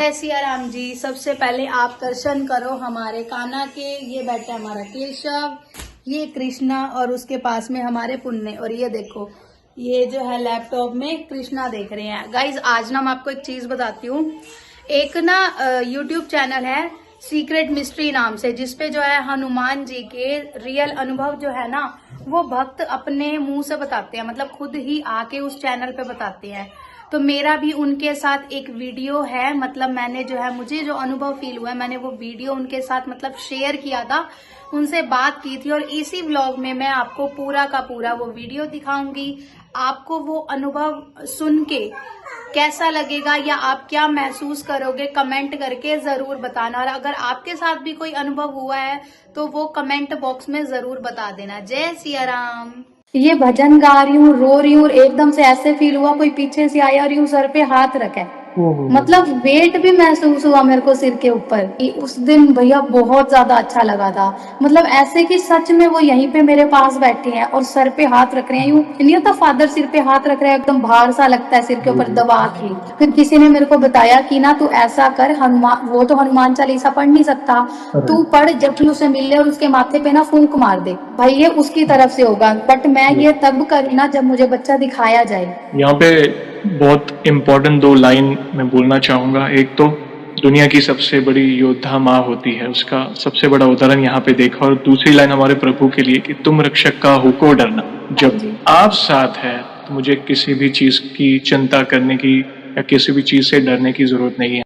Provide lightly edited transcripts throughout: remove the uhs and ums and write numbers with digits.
जय सिया राम जी। सबसे पहले आप दर्शन करो हमारे कान्हा के। ये बैठा है हमारा केशव, ये कृष्णा और उसके पास में हमारे पुण्य। और ये देखो, ये जो है लैपटॉप में कृष्णा देख रहे हैं। गाइज आज ना मैं आपको एक चीज बताती हूँ। एक ना यूट्यूब चैनल है सीक्रेट मिस्ट्री नाम से, जिसपे जो है हनुमान जी के रियल अनुभव जो है ना वो भक्त अपने मुंह से बताते हैं, मतलब खुद ही आके उस चैनल पे बताते हैं। तो मेरा भी उनके साथ एक वीडियो है, मतलब मैंने जो है मुझे जो अनुभव फील हुआ है मैंने वो वीडियो उनके साथ मतलब शेयर किया था, उनसे बात की थी। और इसी व्लॉग में मैं आपको पूरा का पूरा वो वीडियो दिखाऊंगी। आपको वो अनुभव सुन के कैसा लगेगा या आप क्या महसूस करोगे, कमेंट करके जरूर बताना। और अगर आपके साथ भी कोई अनुभव हुआ है तो वो कमेंट बॉक्स में जरूर बता देना। जय सिया राम। ये भजन गा रही हूँ, रो रही हूँ, एकदम से ऐसे फील हुआ कोई पीछे से आया और यूं सर पे हाथ रखे, मतलब वेट भी महसूस हुआ मेरे को सिर के ऊपर। उस दिन भैया बहुत ज्यादा अच्छा लगा था, मतलब ऐसे कि सच में वो यहीं पे मेरे पास बैठे हैं और सर पे हाथ रख रहे हैं। यूं नहीं होता फादर सिर पे हाथ रख रहे हैं, एकदम भार सा लगता है सिर के ऊपर दबा के। फिर किसी ने मेरे को बताया कि ना तू ऐसा कर, हनुमान वो तो हनुमान चालीसा पढ़ नहीं सकता, तू पढ़, जब तू उसे मिल ले और उसके माथे पे ना फूंक मार दे, भाई ये उसकी तरफ से होगा। बट मैं ये तब करूँ ना जब मुझे बच्चा दिखाया जाए। यहाँ पे बहुत इम्पोर्टेंट दो लाइन मैं बोलना चाहूँगा। एक तो दुनिया की सबसे बड़ी योद्धा माँ होती है, उसका सबसे बड़ा उदाहरण यहाँ पे देखा। और दूसरी लाइन हमारे प्रभु के लिए कि तुम रक्षक का हो को डरना। जब आप साथ है तो मुझे किसी भी चीज की चिंता करने की या किसी भी चीज से डरने की जरूरत नहीं है।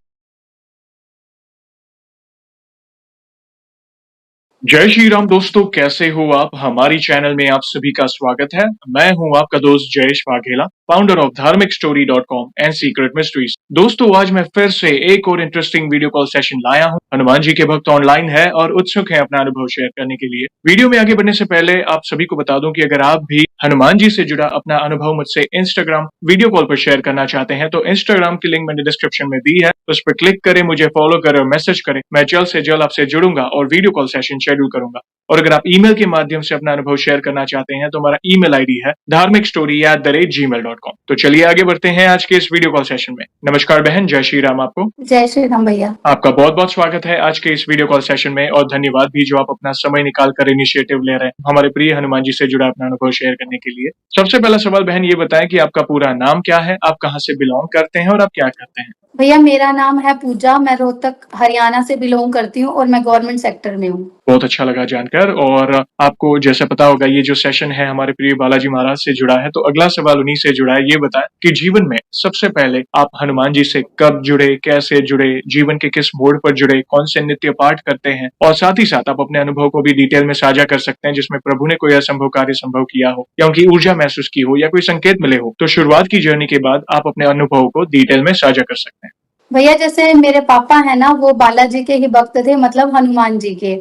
जय श्री राम दोस्तों, कैसे हो आप? हमारी चैनल में आप सभी का स्वागत है। मैं हूं आपका दोस्त जयेश वाघेला, फाउंडर ऑफ धार्मिकस्टोरी.com एंड सीक्रेट मिस्ट्रीज। दोस्तों आज मैं फिर से एक और इंटरेस्टिंग वीडियो कॉल सेशन लाया हूं। हनुमान जी के भक्त ऑनलाइन है और उत्सुक है अपना अनुभव शेयर करने के लिए। वीडियो में आगे बढ़ने से पहले आप सभी को बता दूं कि अगर आप भी हनुमान जी से जुड़ा अपना अनुभव मुझसे इंस्टाग्राम वीडियो कॉल पर शेयर करना चाहते हैं तो इंस्टाग्राम की लिंक मैंने डिस्क्रिप्शन में दी है, उस पर क्लिक करें, मुझे फॉलो करें और मैसेज करें। मैं जल्द से जल्द आपसे जुड़ूंगा और वीडियो कॉल सेशन शेड्यूल करूंगा। और अगर आप ईमेल के माध्यम से अपना अनुभव शेयर करना चाहते हैं तो हमारा ईमेल आईडी है dharmikstory@gmail.com। तो चलिए आगे बढ़ते हैं आज के इस वीडियो कॉल सेशन में। नमस्कार बहन, जय श्री राम आपको। जय श्री राम भैया। आपका बहुत बहुत स्वागत है आज के इस वीडियो कॉल सेशन में और धन्यवाद भी जो आप अपना समय निकाल कर इनिशिएटिव ले रहे हैं हमारे प्रिय हनुमान जी से जुड़ा अपना अनुभव शेयर करने के लिए। सबसे पहला सवाल बहन ये बताएं कि आपका पूरा नाम क्या है, आप कहाँ से बिलोंग करते हैं और आप क्या करते हैं? भैया मेरा नाम है पूजा, मैं रोहतक हरियाणा से बिलोंग करती हूँ और मैं गवर्नमेंट सेक्टर में हूँ। बहुत अच्छा लगा जानकर। और आपको जैसे पता होगा ये जो सेशन है हमारे प्रिय बालाजी महाराज से जुड़ा है, तो अगला सवाल उन्हीं से जुड़ा है। ये बताएं कि जीवन में सबसे पहले आप हनुमान जी से कब जुड़े, कैसे जुड़े, जीवन के किस मोड़ पर जुड़े, कौन से नित्य पाठ करते हैं, और साथ ही साथ आप अपने अनुभव को भी डिटेल में साझा कर सकते हैं जिसमें प्रभु ने कोई असंभव कार्य संभव किया हो या उनकी ऊर्जा महसूस की हो या कोई संकेत मिले हो। तो शुरुआत की जर्नी के बाद आप अपने अनुभव को डिटेल में साझा कर सकते हैं। भैया जैसे मेरे पापा है ना वो बालाजी के ही भक्त थे, मतलब हनुमान जी के।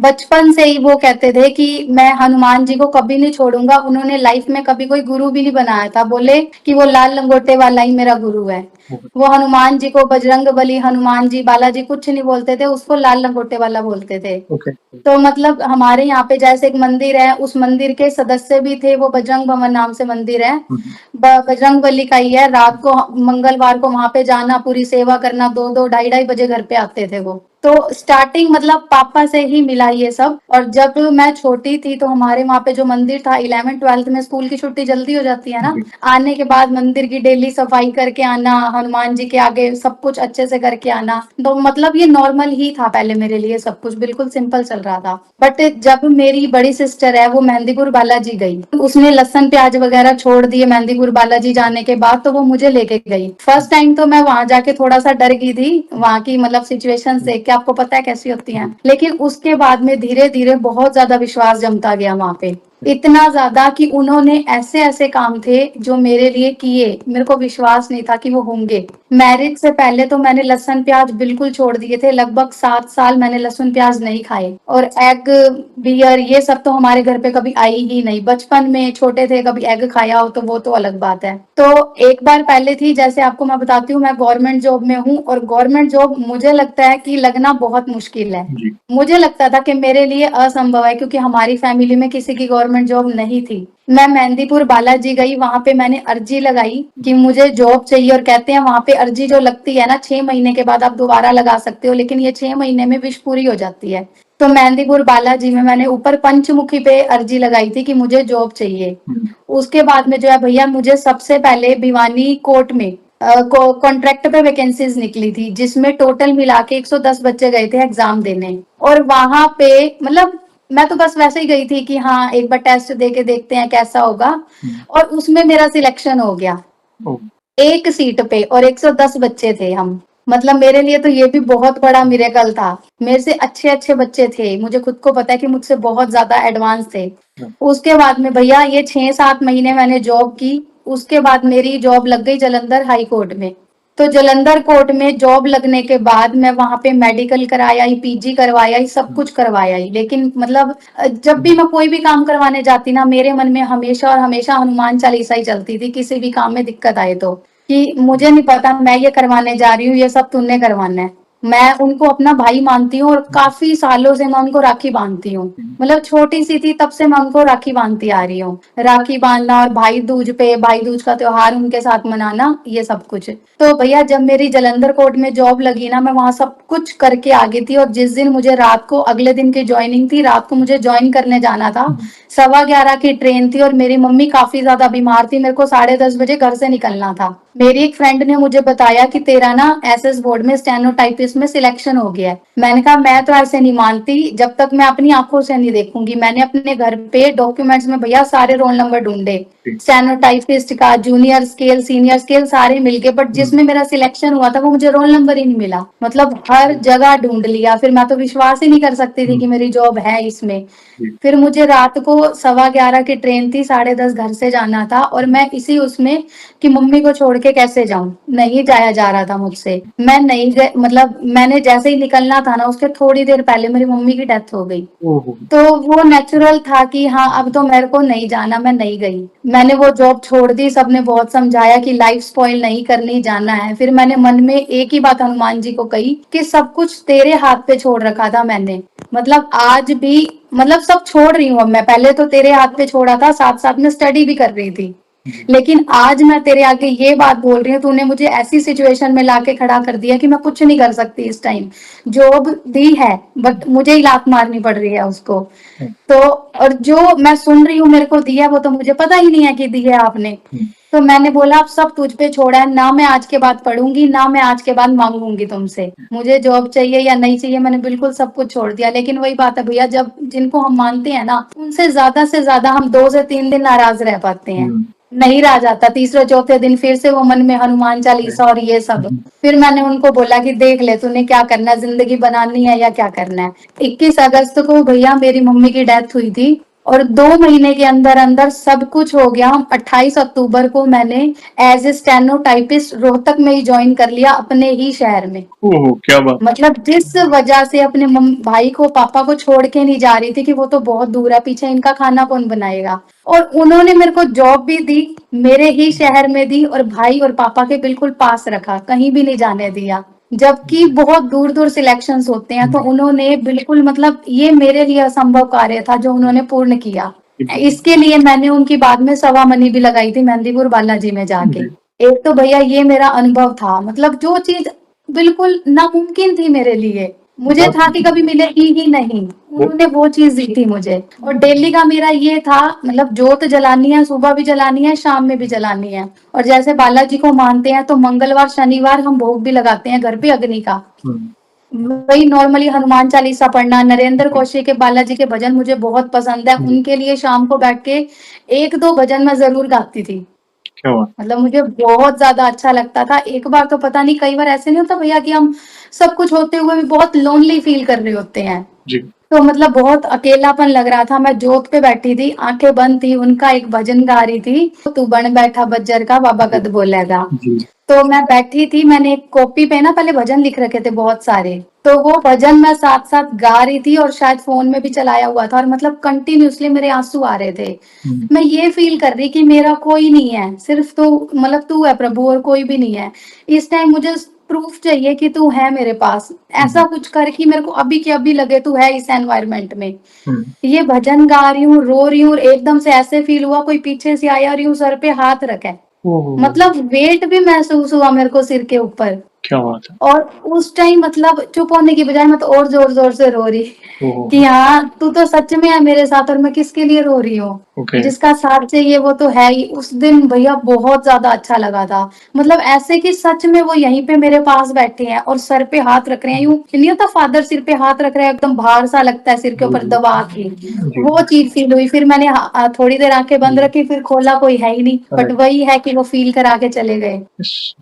बचपन से ही वो कहते थे कि मैं हनुमान जी को कभी नहीं छोड़ूंगा। उन्होंने लाइफ में कभी कोई गुरु भी नहीं बनाया था, बोले कि वो लाल लंगोटे वाला ही मेरा गुरु है। वो हनुमान जी को बजरंग बली, हनुमान जी, बालाजी कुछ नहीं बोलते थे, उसको लाल लंगोटे वाला बोलते थे। तो मतलब हमारे यहाँ पे जैसे एक मंदिर है, उस मंदिर के सदस्य भी थे, वो बजरंग भवन नाम से मंदिर है, बजरंग बली का ही है। रात को मंगलवार को वहां पे जाना, पूरी सेवा करना, 2-2 ढाई-ढाई बजे घर पे आते थे वो। तो स्टार्टिंग मतलब पापा से ही मिला ये सब। और जब मैं छोटी थी तो हमारे वहाँ पे जो मंदिर था, 11th-12th में स्कूल की छुट्टी जल्दी हो जाती है ना, आने के बाद मंदिर की डेली सफाई करके आना, हनुमान जी के आगे सब कुछ अच्छे से करके आना। तो मतलब ये नॉर्मल ही था पहले मेरे लिए, सब कुछ बिल्कुल सिंपल चल रहा था। बट जब मेरी बड़ी सिस्टर है वो मेहंदीपुर बालाजी गई, उसने लहसुन प्याज वगैरह छोड़ दिए मेहंदीपुर बालाजी जाने के बाद, तो वो मुझे लेके गई। फर्स्ट टाइम तो मैं वहां जाके थोड़ा सा डर गई थी, वहां की मतलब सिचुएशन देख के, आपको पता है कैसी होती हैं। लेकिन उसके बाद में धीरे धीरे बहुत ज्यादा विश्वास जमता गया वहां पे, इतना ज्यादा कि उन्होंने ऐसे ऐसे काम थे जो मेरे लिए किए, मेरे को विश्वास नहीं था कि वो होंगे। मैरिज से पहले तो मैंने लहसुन प्याज बिल्कुल छोड़ दिए थे, लगभग 7 साल मैंने लहसुन प्याज नहीं खाए। और एग, बियर, ये सब तो हमारे घर पे कभी आई ही नहीं। बचपन में छोटे थे कभी एग खाया हो तो वो तो अलग बात है। तो एक बार पहले थी, जैसे आपको मैं बताती हूँ, मैं गवर्नमेंट जॉब में हूँ और गवर्नमेंट जॉब मुझे लगता है कि लगना बहुत मुश्किल है। मुझे लगता था कि मेरे लिए असंभव है, क्योंकि हमारी फैमिली में किसी की गवर्नमेंट गवर्नमेंट जॉब नहीं थी। मैं मेहंदीपुर बालाजी गई, वहां पे मैंने अर्जी लगाई कि मुझे जॉब चाहिए, और कहते हैं वहां पे अर्जी जो लगती है ना 6 महीने के बाद आप दोबारा लगा सकते हो, लेकिन ये 6 महीने में विश पूरी हो जाती है। तो मेहंदीपुर बालाजी में मैंने ऊपर पंचमुखी पे अर्जी लगाई थी कि मुझे जॉब चाहिए। उसके बाद में जो है भैया, मुझे सबसे पहले भिवानी कोर्ट में कॉन्ट्रैक्ट पे वैकेंसीज निकली थी, जिसमें टोटल मिला के 110 बच्चे गए थे एग्जाम देने। और वहां पे मतलब मैं तो बस वैसे ही गई थी कि हाँ एक बार टेस्ट दे के देखते हैं कैसा होगा, और उसमें मेरा सिलेक्शन हो गया। एक सीट पे और 110 बच्चे थे हम। मतलब मेरे लिए तो ये भी बहुत बड़ा मिरेकल था। मेरे से अच्छे अच्छे बच्चे थे, मुझे खुद को पता है कि मुझसे बहुत ज्यादा एडवांस थे। उसके बाद में भैया ये 6-7 महीने मैंने जॉब की। उसके बाद मेरी जॉब लग गई जालंधर हाई कोर्ट में। तो जालंधर कोर्ट में जॉब लगने के बाद मैं वहां पे मेडिकल कराया ही, पीजी करवाया ही, सब कुछ करवाया ही। लेकिन मतलब जब भी मैं कोई भी काम करवाने जाती ना, मेरे मन में हमेशा और हमेशा हनुमान चालीसा ही चलती थी, किसी भी काम में दिक्कत आए तो, कि मुझे नहीं पता, मैं ये करवाने जा रही हूँ, ये सब तूने करवाना है। मैं उनको अपना भाई मानती हूँ, और काफी सालों से मैं उनको राखी बांधती हूँ। मतलब छोटी सी थी तब से मैं उनको राखी बांधती आ रही हूँ। राखी बांधना और भाई दूज पे, भाई दूज का त्योहार उनके साथ मनाना, ये सब कुछ। तो भैया जब मेरी जालंधर कोर्ट में जॉब लगी ना, मैं वहां सब कुछ करके आ गई थी। और जिस दिन मुझे रात को, अगले दिन की ज्वाइनिंग थी, रात को मुझे ज्वाइन करने जाना था। 11:15 की ट्रेन थी, और मेरी मम्मी काफी ज्यादा बीमार थी, मेरे को 10:30 बजे घर से निकलना था। मेरी एक फ्रेंड ने मुझे बताया कि तेरा ना एसएस बोर्ड में स्टेनोटाइपिस्ट में सिलेक्शन हो गया है। मैंने कहा मैं तो ऐसे नहीं मानती जब तक मैं अपनी आंखों से नहीं देखूंगी। मैंने अपने घर पे डॉक्यूमेंट्स में भैया सारे रोल नंबर ढूंढे, स्टेनोटाइपिस्ट का, जूनियर स्केल, सीनियर स्केल सारे मिल गए, बट जिसमें मेरा सिलेक्शन हुआ था वो मुझे रोल नंबर ही नहीं मिला। मतलब हर जगह ढूंढ लिया, फिर मैं तो विश्वास ही नहीं कर सकती थी कि मेरी जॉब है इसमें। फिर मुझे रात को 11:15 की ट्रेन थी, 10:30 घर से जाना था, और मैं इसी उसमें कि मम्मी को छोड़ के कैसे जाऊं, नहीं जाया जा रहा था मुझसे। मैं नहीं गई, मतलब मैंने जैसे ही निकलना था ना, उसके थोड़ी देर पहले मेरी मम्मी की डेथ हो गई। तो वो नेचुरल था कि हाँ अब तो मेरे को नहीं जाना, मैं नहीं गई। मैंने वो जॉब छोड़ दी। सबने बहुत समझाया कि लाइफ स्पॉइल नहीं करनी, जाना है। फिर मैंने मन में एक ही बात हनुमान जी को कही कि सब कुछ तेरे हाथ पे छोड़ रखा था मैंने। मतलब आज भी, मतलब सब छोड़ रही हूँ अब मैं। पहले तो तेरे हाथ पे छोड़ा था, साथ साथ में स्टडी भी कर रही थी। लेकिन आज मैं तेरे आगे ये बात बोल रही हूँ, तूने मुझे ऐसी सिचुएशन में लाके खड़ा कर दिया कि मैं कुछ नहीं कर सकती इस टाइम। जॉब दी है बट मुझे ही लात मारनी पड़ रही है उसको। तो और जो मैं सुन रही हूँ मेरे को दिया, वो तो मुझे पता ही नहीं है कि दी है आपने। तो मैंने बोला अब सब तुझ पे छोड़ा है, ना मैं आज के बाद पढ़ूंगी, ना मैं आज के बाद मांगूंगी तुमसे। मुझे जॉब चाहिए या नहीं चाहिए, मैंने बिल्कुल सब कुछ छोड़ दिया। लेकिन वही बात है भैया, जब जिनको हम मानते हैं ना, उनसे ज्यादा हम 2 से 3 दिन नाराज रह पाते हैं। नहीं रह जाता, तीसरे चौथे दिन फिर से वो मन में हनुमान चालीसा और ये सब। फिर मैंने उनको बोला कि देख ले तूने क्या करना है, जिंदगी बनानी है या क्या करना है। 21 अगस्त को भैया मेरी मम्मी की डेथ हुई थी, और 2 महीने के अंदर अंदर सब कुछ हो गया। 28 अक्टूबर को मैंने एज ए स्टेनोटाइपिस्ट रोहतक में ही ज्वाइन कर लिया, अपने ही शहर में। ओहो, क्या बात। मतलब जिस वजह से अपने भाई को, पापा को छोड़ के नहीं जा रही थी कि वो तो बहुत दूर है, पीछे इनका खाना कौन बनाएगा। और उन्होंने मेरे को जॉब भी दी, मेरे ही शहर में दी, और भाई और पापा के बिल्कुल पास रखा, कहीं भी नहीं जाने दिया। जबकि बहुत दूर दूर सिलेक्शंस होते हैं, तो उन्होंने बिल्कुल, मतलब ये मेरे लिए असंभव कार्य था जो उन्होंने पूर्ण किया। इसके लिए मैंने उनकी बाद में सवा मनी भी लगाई थी मेहंदीपुर बालाजी में जाके। एक तो भैया ये मेरा अनुभव था, मतलब जो चीज बिल्कुल नामुमकिन थी मेरे लिए, मुझे था कि कभी मिलेगी ही नहीं, उन्होंने वो चीज दी थी मुझे। और डेली का मेरा ये था, मतलब जोत जलानी है, सुबह भी जलानी है, शाम में भी जलानी है। और जैसे बालाजी को मानते हैं तो मंगलवार शनिवार हम भोग भी लगाते हैं घर पे अग्नि का। वही नॉर्मली हनुमान चालीसा पढ़ना, नरेंद्र कौशिक के बालाजी के भजन मुझे बहुत पसंद है, उनके लिए शाम को बैठ के 1-2 भजन मैं जरूर गाती थी। मतलब मुझे बहुत ज्यादा अच्छा लगता था। एक बार तो पता नहीं, कई बार ऐसे नहीं होता भैया कि हम सब कुछ होते हुए भी बहुत लोनली फील कर रहे होते हैं जी। तो मतलब बहुत अकेलापन लग रहा था। मैं जोत पे बैठी थी, आंखें बंद थी, उनका एक भजन गा रही थी, तू बन बैठा बज्जर का बाबा कद बोलेगा। तो मैं बैठी थी, मैंने एक कॉपी पे ना पहले भजन लिख रखे थे बहुत सारे, तो वो भजन मैं साथ साथ गा रही थी, और शायद फोन में भी चलाया हुआ था, और मतलब कंटिन्यूअसली मेरे आंसू आ रहे थे। मैं ये फील कर रही कि मेरा कोई नहीं है, सिर्फ तू, मतलब तू है प्रभु, और कोई भी नहीं है। इस टाइम मुझे प्रूफ चाहिए कि तू है मेरे पास, ऐसा कुछ कर कि मेरे को अभी के अभी लगे तू है इस एनवायरनमेंट में। हम्म। ये भजन गा रही हूँ, रो रही हूँ और एकदम से ऐसे फील हुआ कोई पीछे से आया और यूं सर पे हाथ रखा है, ओहो, मतलब वेट भी महसूस हुआ मेरे को सिर के ऊपर। क्या बात है। और उस टाइम मतलब चुप होने की बजाय मैं तो और जोर जोर से रो रही ओहो। कि हाँ तू तो सच में है मेरे साथ और मैं किसके लिए रो रही हूँ, ओके। जिसका साथ चाहिए वो तो है ही। उस दिन भैया बहुत ज्यादा अच्छा लगा था, मतलब ऐसे कि सच में वो यहीं पे मेरे पास बैठे हैं और सर पे हाथ रख रहे हैं, यूं नहीं होता फादर सिर पे हाथ रख रहे हैं एकदम भार सा लगता है सिर के ऊपर जी दबा के, जी। वो चीज फील हुई। फिर मैंने थोड़ी देर आंखें बंद रखी, फिर खोला, कोई है ही नहीं, बट करेक्ट। वही है कि वो फील करा के चले गए।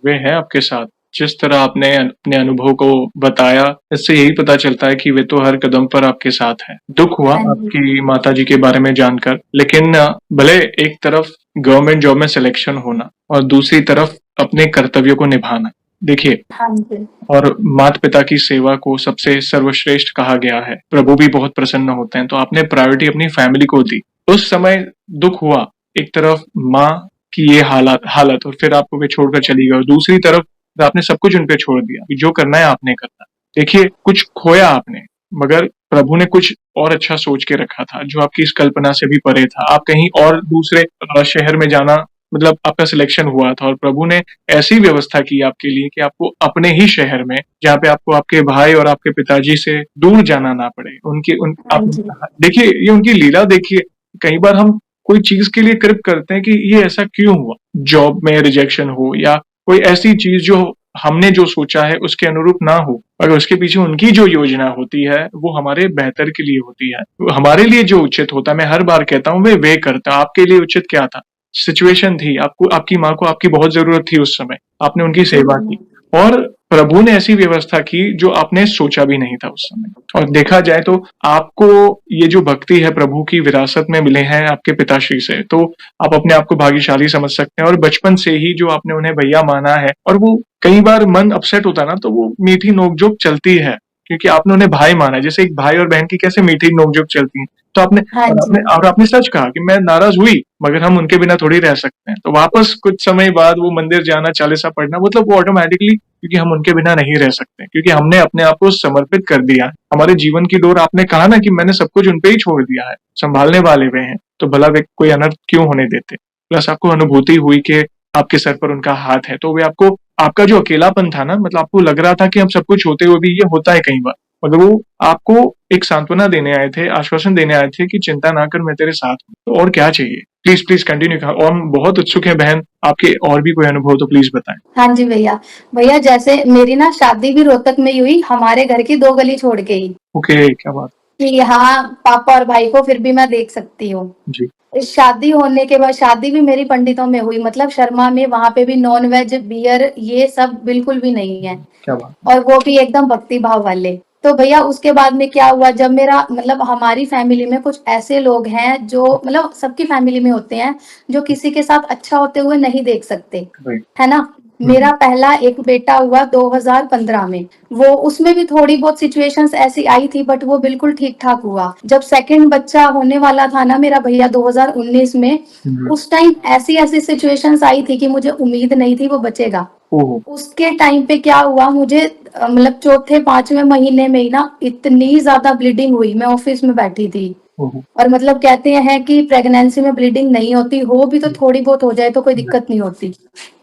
वे है आपके साथ। जिस तरह आपने अपने अनुभव को बताया, इससे यही पता चलता है कि वे तो हर कदम पर आपके साथ हैं। दुख हुआ हाँ जी। आपकी माताजी के बारे में जानकर, लेकिन भले एक तरफ गवर्नमेंट जॉब में सिलेक्शन होना और दूसरी तरफ अपने कर्तव्यों को निभाना। देखिए, हाँ जी। और माता पिता की सेवा को सबसे सर्वश्रेष्ठ कहा गया है, प्रभु भी बहुत प्रसन्न होते हैं, तो आपने प्रायोरिटी अपनी फैमिली को दी। उस समय दुख हुआ, एक तरफ माँ की ये हालत और फिर आपको वे छोड़कर चली गई, और दूसरी तरफ आपने सब कुछ उन पे छोड़ दिया कि जो करना है आपने करना। देखिए, कुछ खोया आपने, मगर प्रभु ने कुछ और अच्छा सोच के रखा था जो आपकी इस कल्पना से भी परे था। आप कहीं और दूसरे शहर में जाना, मतलब आपका सिलेक्शन हुआ था और प्रभु ने ऐसी व्यवस्था की आपके लिए कि आपको अपने ही शहर में, जहाँ पे आपको आपके भाई और आपके पिताजी से दूर जाना ना पड़े, उनकी उन हाँ आप जी। देखिए, ये उनकी लीला देखिए। कई बार हम कोई चीज के लिए कृप करते हैं कि ये ऐसा क्यों हुआ, जॉब में रिजेक्शन हो या कोई ऐसी चीज जो हमने जो सोचा है उसके अनुरूप ना हो, अगर उसके पीछे उनकी जो योजना होती है वो हमारे बेहतर के लिए होती है। हमारे लिए जो उचित होता है, मैं हर बार कहता हूँ, वे करता। आपके लिए उचित क्या था? सिचुएशन थी, आपको आपकी माँ को आपकी बहुत जरूरत थी उस समय, आपने उनकी सेवा की, और प्रभु ने ऐसी व्यवस्था की जो आपने सोचा भी नहीं था उस समय। और देखा जाए तो आपको ये जो भक्ति है प्रभु की विरासत में मिले हैं आपके पिताश्री से, तो आप अपने आप को भाग्यशाली समझ सकते हैं। और बचपन से ही जो आपने उन्हें भैया माना है, और वो कई बार मन अपसेट होता है ना, तो वो मीठी नोकझोंक चलती है, क्योंकि आपने उन्हें भाई माना है। जैसे एक भाई और बहन की कैसे मीठी नोकझोंक चलती है, तो आपने हाँ और जी। आपने सच कहा कि मैं नाराज हुई, मगर हम उनके बिना थोड़ी रह सकते हैं। तो वापस कुछ समय बाद वो मंदिर जाना, चालीसा पढ़ना, मतलब वो ऑटोमेटिकली, क्योंकि हम उनके बिना नहीं रह सकते, क्योंकि हमने अपने आप को समर्पित कर दिया है। हमारे जीवन की डोर, आपने कहा ना कि मैंने सब कुछ उन पे ही छोड़ दिया है, संभालने वाले वे हैं, तो भला वे कोई अनर्थ क्यों होने देते। प्लस आपको अनुभूति हुई कि आपके सर पर उनका हाथ है, तो वे आपको, आपका जो अकेलापन था ना, मतलब आपको लग रहा था कि हम सब कुछ होते हुए भी, ये होता है कई बार, मगर वो आपको एक सांत्वना देने आए थे, आश्वासन देने आए थे कि चिंता ना कर, मैं तेरे साथ हूँ। तो और क्या चाहिए? Please please continue. और हम बहुत उत्सुक हैं बहन, आपके और भी कोई अनुभव तो प्लीज बताएं। हाँ जी भैया। भैया जैसे मेरी ना शादी भी रोहतक में ही हुई, हमारे घर की 2 गली छोड़ के ही, ओके, क्या बात। कि हाँ पापा और भाई को फिर भी मैं देख सकती हूँ। जी। इस शादी होने के बाद, शादी भी मेरी पंडितों में हुई, मतलब शर्मा में, वहां पे भी नॉन वेज बियर ये सब बिल्कुल भी नहीं है, क्या बात। और वो भी एकदम भक्ति भाव वाले। तो भैया उसके बाद में क्या हुआ, जब मेरा मतलब हमारी फैमिली में कुछ ऐसे लोग हैं जो, मतलब सबकी फैमिली में होते हैं जो किसी के साथ अच्छा होते हुए नहीं देख सकते, राइट। है ना। मेरा पहला एक बेटा हुआ 2015 में, वो उसमें भी थोड़ी बहुत सिचुएशंस ऐसी आई थी, बट वो बिल्कुल ठीक ठाक हुआ। जब सेकंड बच्चा होने वाला था ना मेरा भैया 2019 में, उस टाइम ऐसी ऐसी सिचुएशंस आई थी कि मुझे उम्मीद नहीं थी वो बचेगा। ओहो। उसके टाइम पे क्या हुआ, मुझे मतलब चौथे पांचवें महीने में ही ना इतनी ज्यादा ब्लीडिंग हुई, मैं ऑफिस में बैठी थी। ओहो। और मतलब कहते हैं कि प्रेगनेंसी में ब्लीडिंग नहीं होती, हो भी तो थोड़ी बहुत हो जाए तो कोई दिक्कत नहीं होती।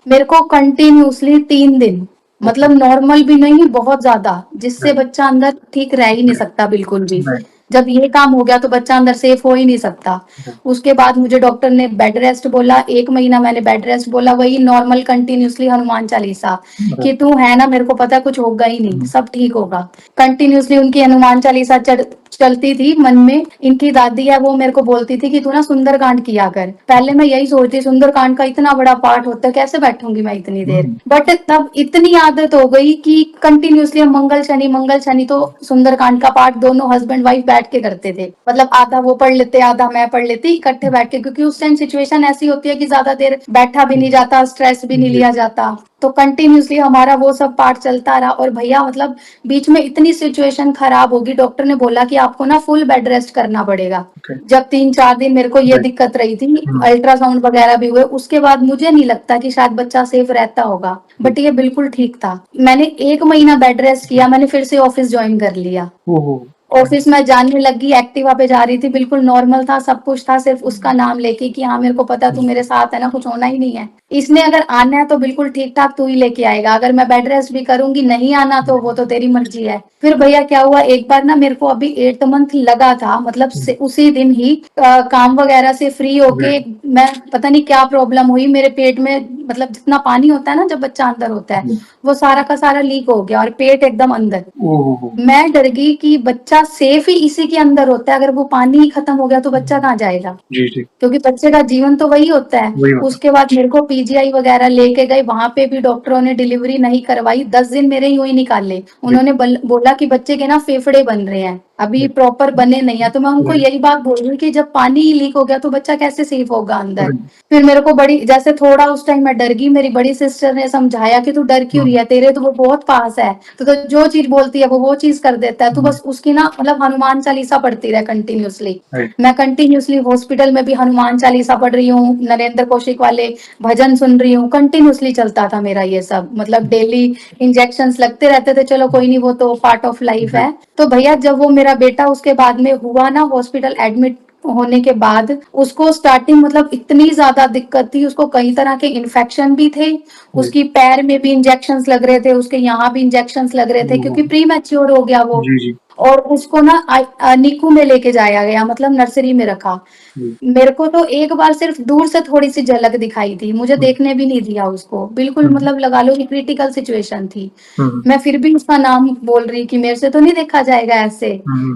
मेरे को कंटिन्यूसली 3 दिन, ओके। मतलब नॉर्मल भी नहीं, बहुत ज्यादा, जिससे राइट। बच्चा अंदर ठीक रह ही नहीं सकता बिल्कुल भी। राइट। जब ये काम हो गया तो बच्चा अंदर सेफ हो ही नहीं सकता। उसके बाद मुझे डॉक्टर ने बेड रेस्ट बोला, 1 महीना मैंने बेड रेस्ट बोला, वही नॉर्मल कंटिन्यूसली हनुमान चालीसा, कि तू है ना, मेरे को पता है कुछ होगा ही नहीं, सब ठीक होगा। कंटिन्यूसली उनकी हनुमान चालीसा चलती थी मन में। इनकी दादी है वो मेरे को बोलती थी कि तू ना सुंदरकांड किया कर। पहले मैं यही सोचती, सुंदरकांड का इतना बड़ा पाठ होता है, कैसे बैठूंगी मैं इतनी देर, बट तब इतनी आदत हो गई कि कंटिन्यूसली मंगल शनि तो सुंदरकांड का पाठ दोनों हस्बैंड वाइफ बैठ के करते थे, मतलब आधा वो पढ़ लेते आधा मैं पढ़ लेती, इकट्ठे बैठ के, क्योंकि उस टाइम सिचुएशन ऐसी होती है कि ज्यादा देर बैठा भी नहीं जाता, स्ट्रेस भी नहीं लिया जाता। तो कंटिन्यूअसली हमारा वो सब पार्ट चलता रहा। और भैया मतलब बीच में इतनी सिचुएशन खराब होगी, डॉक्टर ने बोला कि आपको ना फुल बेड रेस्ट करना पड़ेगा। ओके। जब 3-4 दिन मेरे को ये राइट। दिक्कत रही थी, हुँ। अल्ट्रासाउंड वगैरह भी हुए, उसके बाद मुझे नहीं लगता कि शायद बच्चा सेफ रहता होगा, बट ये बिल्कुल ठीक था। मैंने 1 महीना बेड रेस्ट किया, मैंने फिर से ऑफिस ज्वाइन कर लिया। ओहो! ऑफिस में जाने लगी, एक्टिवा पे जा रही थी, बिल्कुल नॉर्मल था, सब कुछ था, सिर्फ उसका नाम लेके कि हाँ मेरे को पता तू मेरे साथ है ना, कुछ होना ही नहीं है। इसने अगर आना है तो बिल्कुल ठीक ठाक तू ही लेके आएगा, अगर मैं बेड रेस्ट भी करूंगी, नहीं आना तो वो तो तेरी मर्जी है। फिर भैया क्या हुआ, एक बार ना मेरे को अभी 8th मंथ लगा था, मतलब उसी दिन ही काम वगैरह से फ्री होके मैं पता नहीं क्या प्रॉब्लम हुई मेरे पेट में, मतलब जितना पानी होता है ना जब बच्चा अंदर होता है, वो सारा का सारा लीक हो गया और पेट एकदम अंदर। ओहो! मैं डर गई कि बच्चा सेफ ही इसी के अंदर होता है, अगर वो पानी ही खत्म हो गया तो बच्चा कहाँ जाएगा, जी, जी। क्योंकि बच्चे का जीवन तो वही होता है। वही होता उसके बाद मेरे को पीजीआई वगैरह लेके गए, वहां पे भी डॉक्टरों ने डिलीवरी नहीं करवाई, 10 दिन मेरे यूं ही निकाले। उन्होंने बोला कि बच्चे के ना फेफड़े बन रहे हैं, अभी प्रॉपर बने नहीं है। तो मैं उनको यही बात बोल रही हूँ कि जब पानी ही लीक हो गया तो बच्चा कैसे सेफ होगा अंदर। फिर मेरे को बड़ी जैसे थोड़ा उस टाइम मैं डर गई, मेरी बड़ी सिस्टर ने समझाया कि तू डर क्यों रही है, तेरे तो वो बहुत पास है, तो जो चीज बोलती है वो चीज कर देता है, तू बस उसकी ना मतलब हनुमान चालीसा पढ़ती रहे कंटिन्यूअसली। मैं कंटिन्यूअसली हॉस्पिटल में भी हनुमान चालीसा पढ़ रही हूँ, नरेंद्र कौशिक वाले भजन सुन रही हूँ, कंटिन्यूअसली चलता था मेरा ये सब, मतलब डेली इंजेक्शंस लगते रहते थे, चलो कोई नहीं वो तो पार्ट ऑफ लाइफ है। तो भैया जब वो मेरा बेटा उसके बाद में हुआ ना हॉस्पिटल एडमिट होने के बाद, उसको स्टार्टिंग मतलब इतनी ज्यादा दिक्कत थी, उसको कई तरह के इन्फेक्शन भी थे, उसकी पैर में भी इंजेक्शंस लग रहे थे, उसके यहाँ भी इंजेक्शंस लग रहे थे, क्योंकि प्री मैच्योर हो गया वो। जी, जी। और उसको ना निकू में लेके जाया गया, मतलब नर्सरी में रखा। मेरे को तो एक बार सिर्फ दूर से थोड़ी सी झलक दिखाई थी, मुझे देखने भी नहीं दिया उसको, बिल्कुल मतलब लगा लो कि क्रिटिकल सिचुएशन थी। मैं फिर भी उसका नाम बोल रही कि मेरे से तो नहीं देखा जाएगा ऐसे,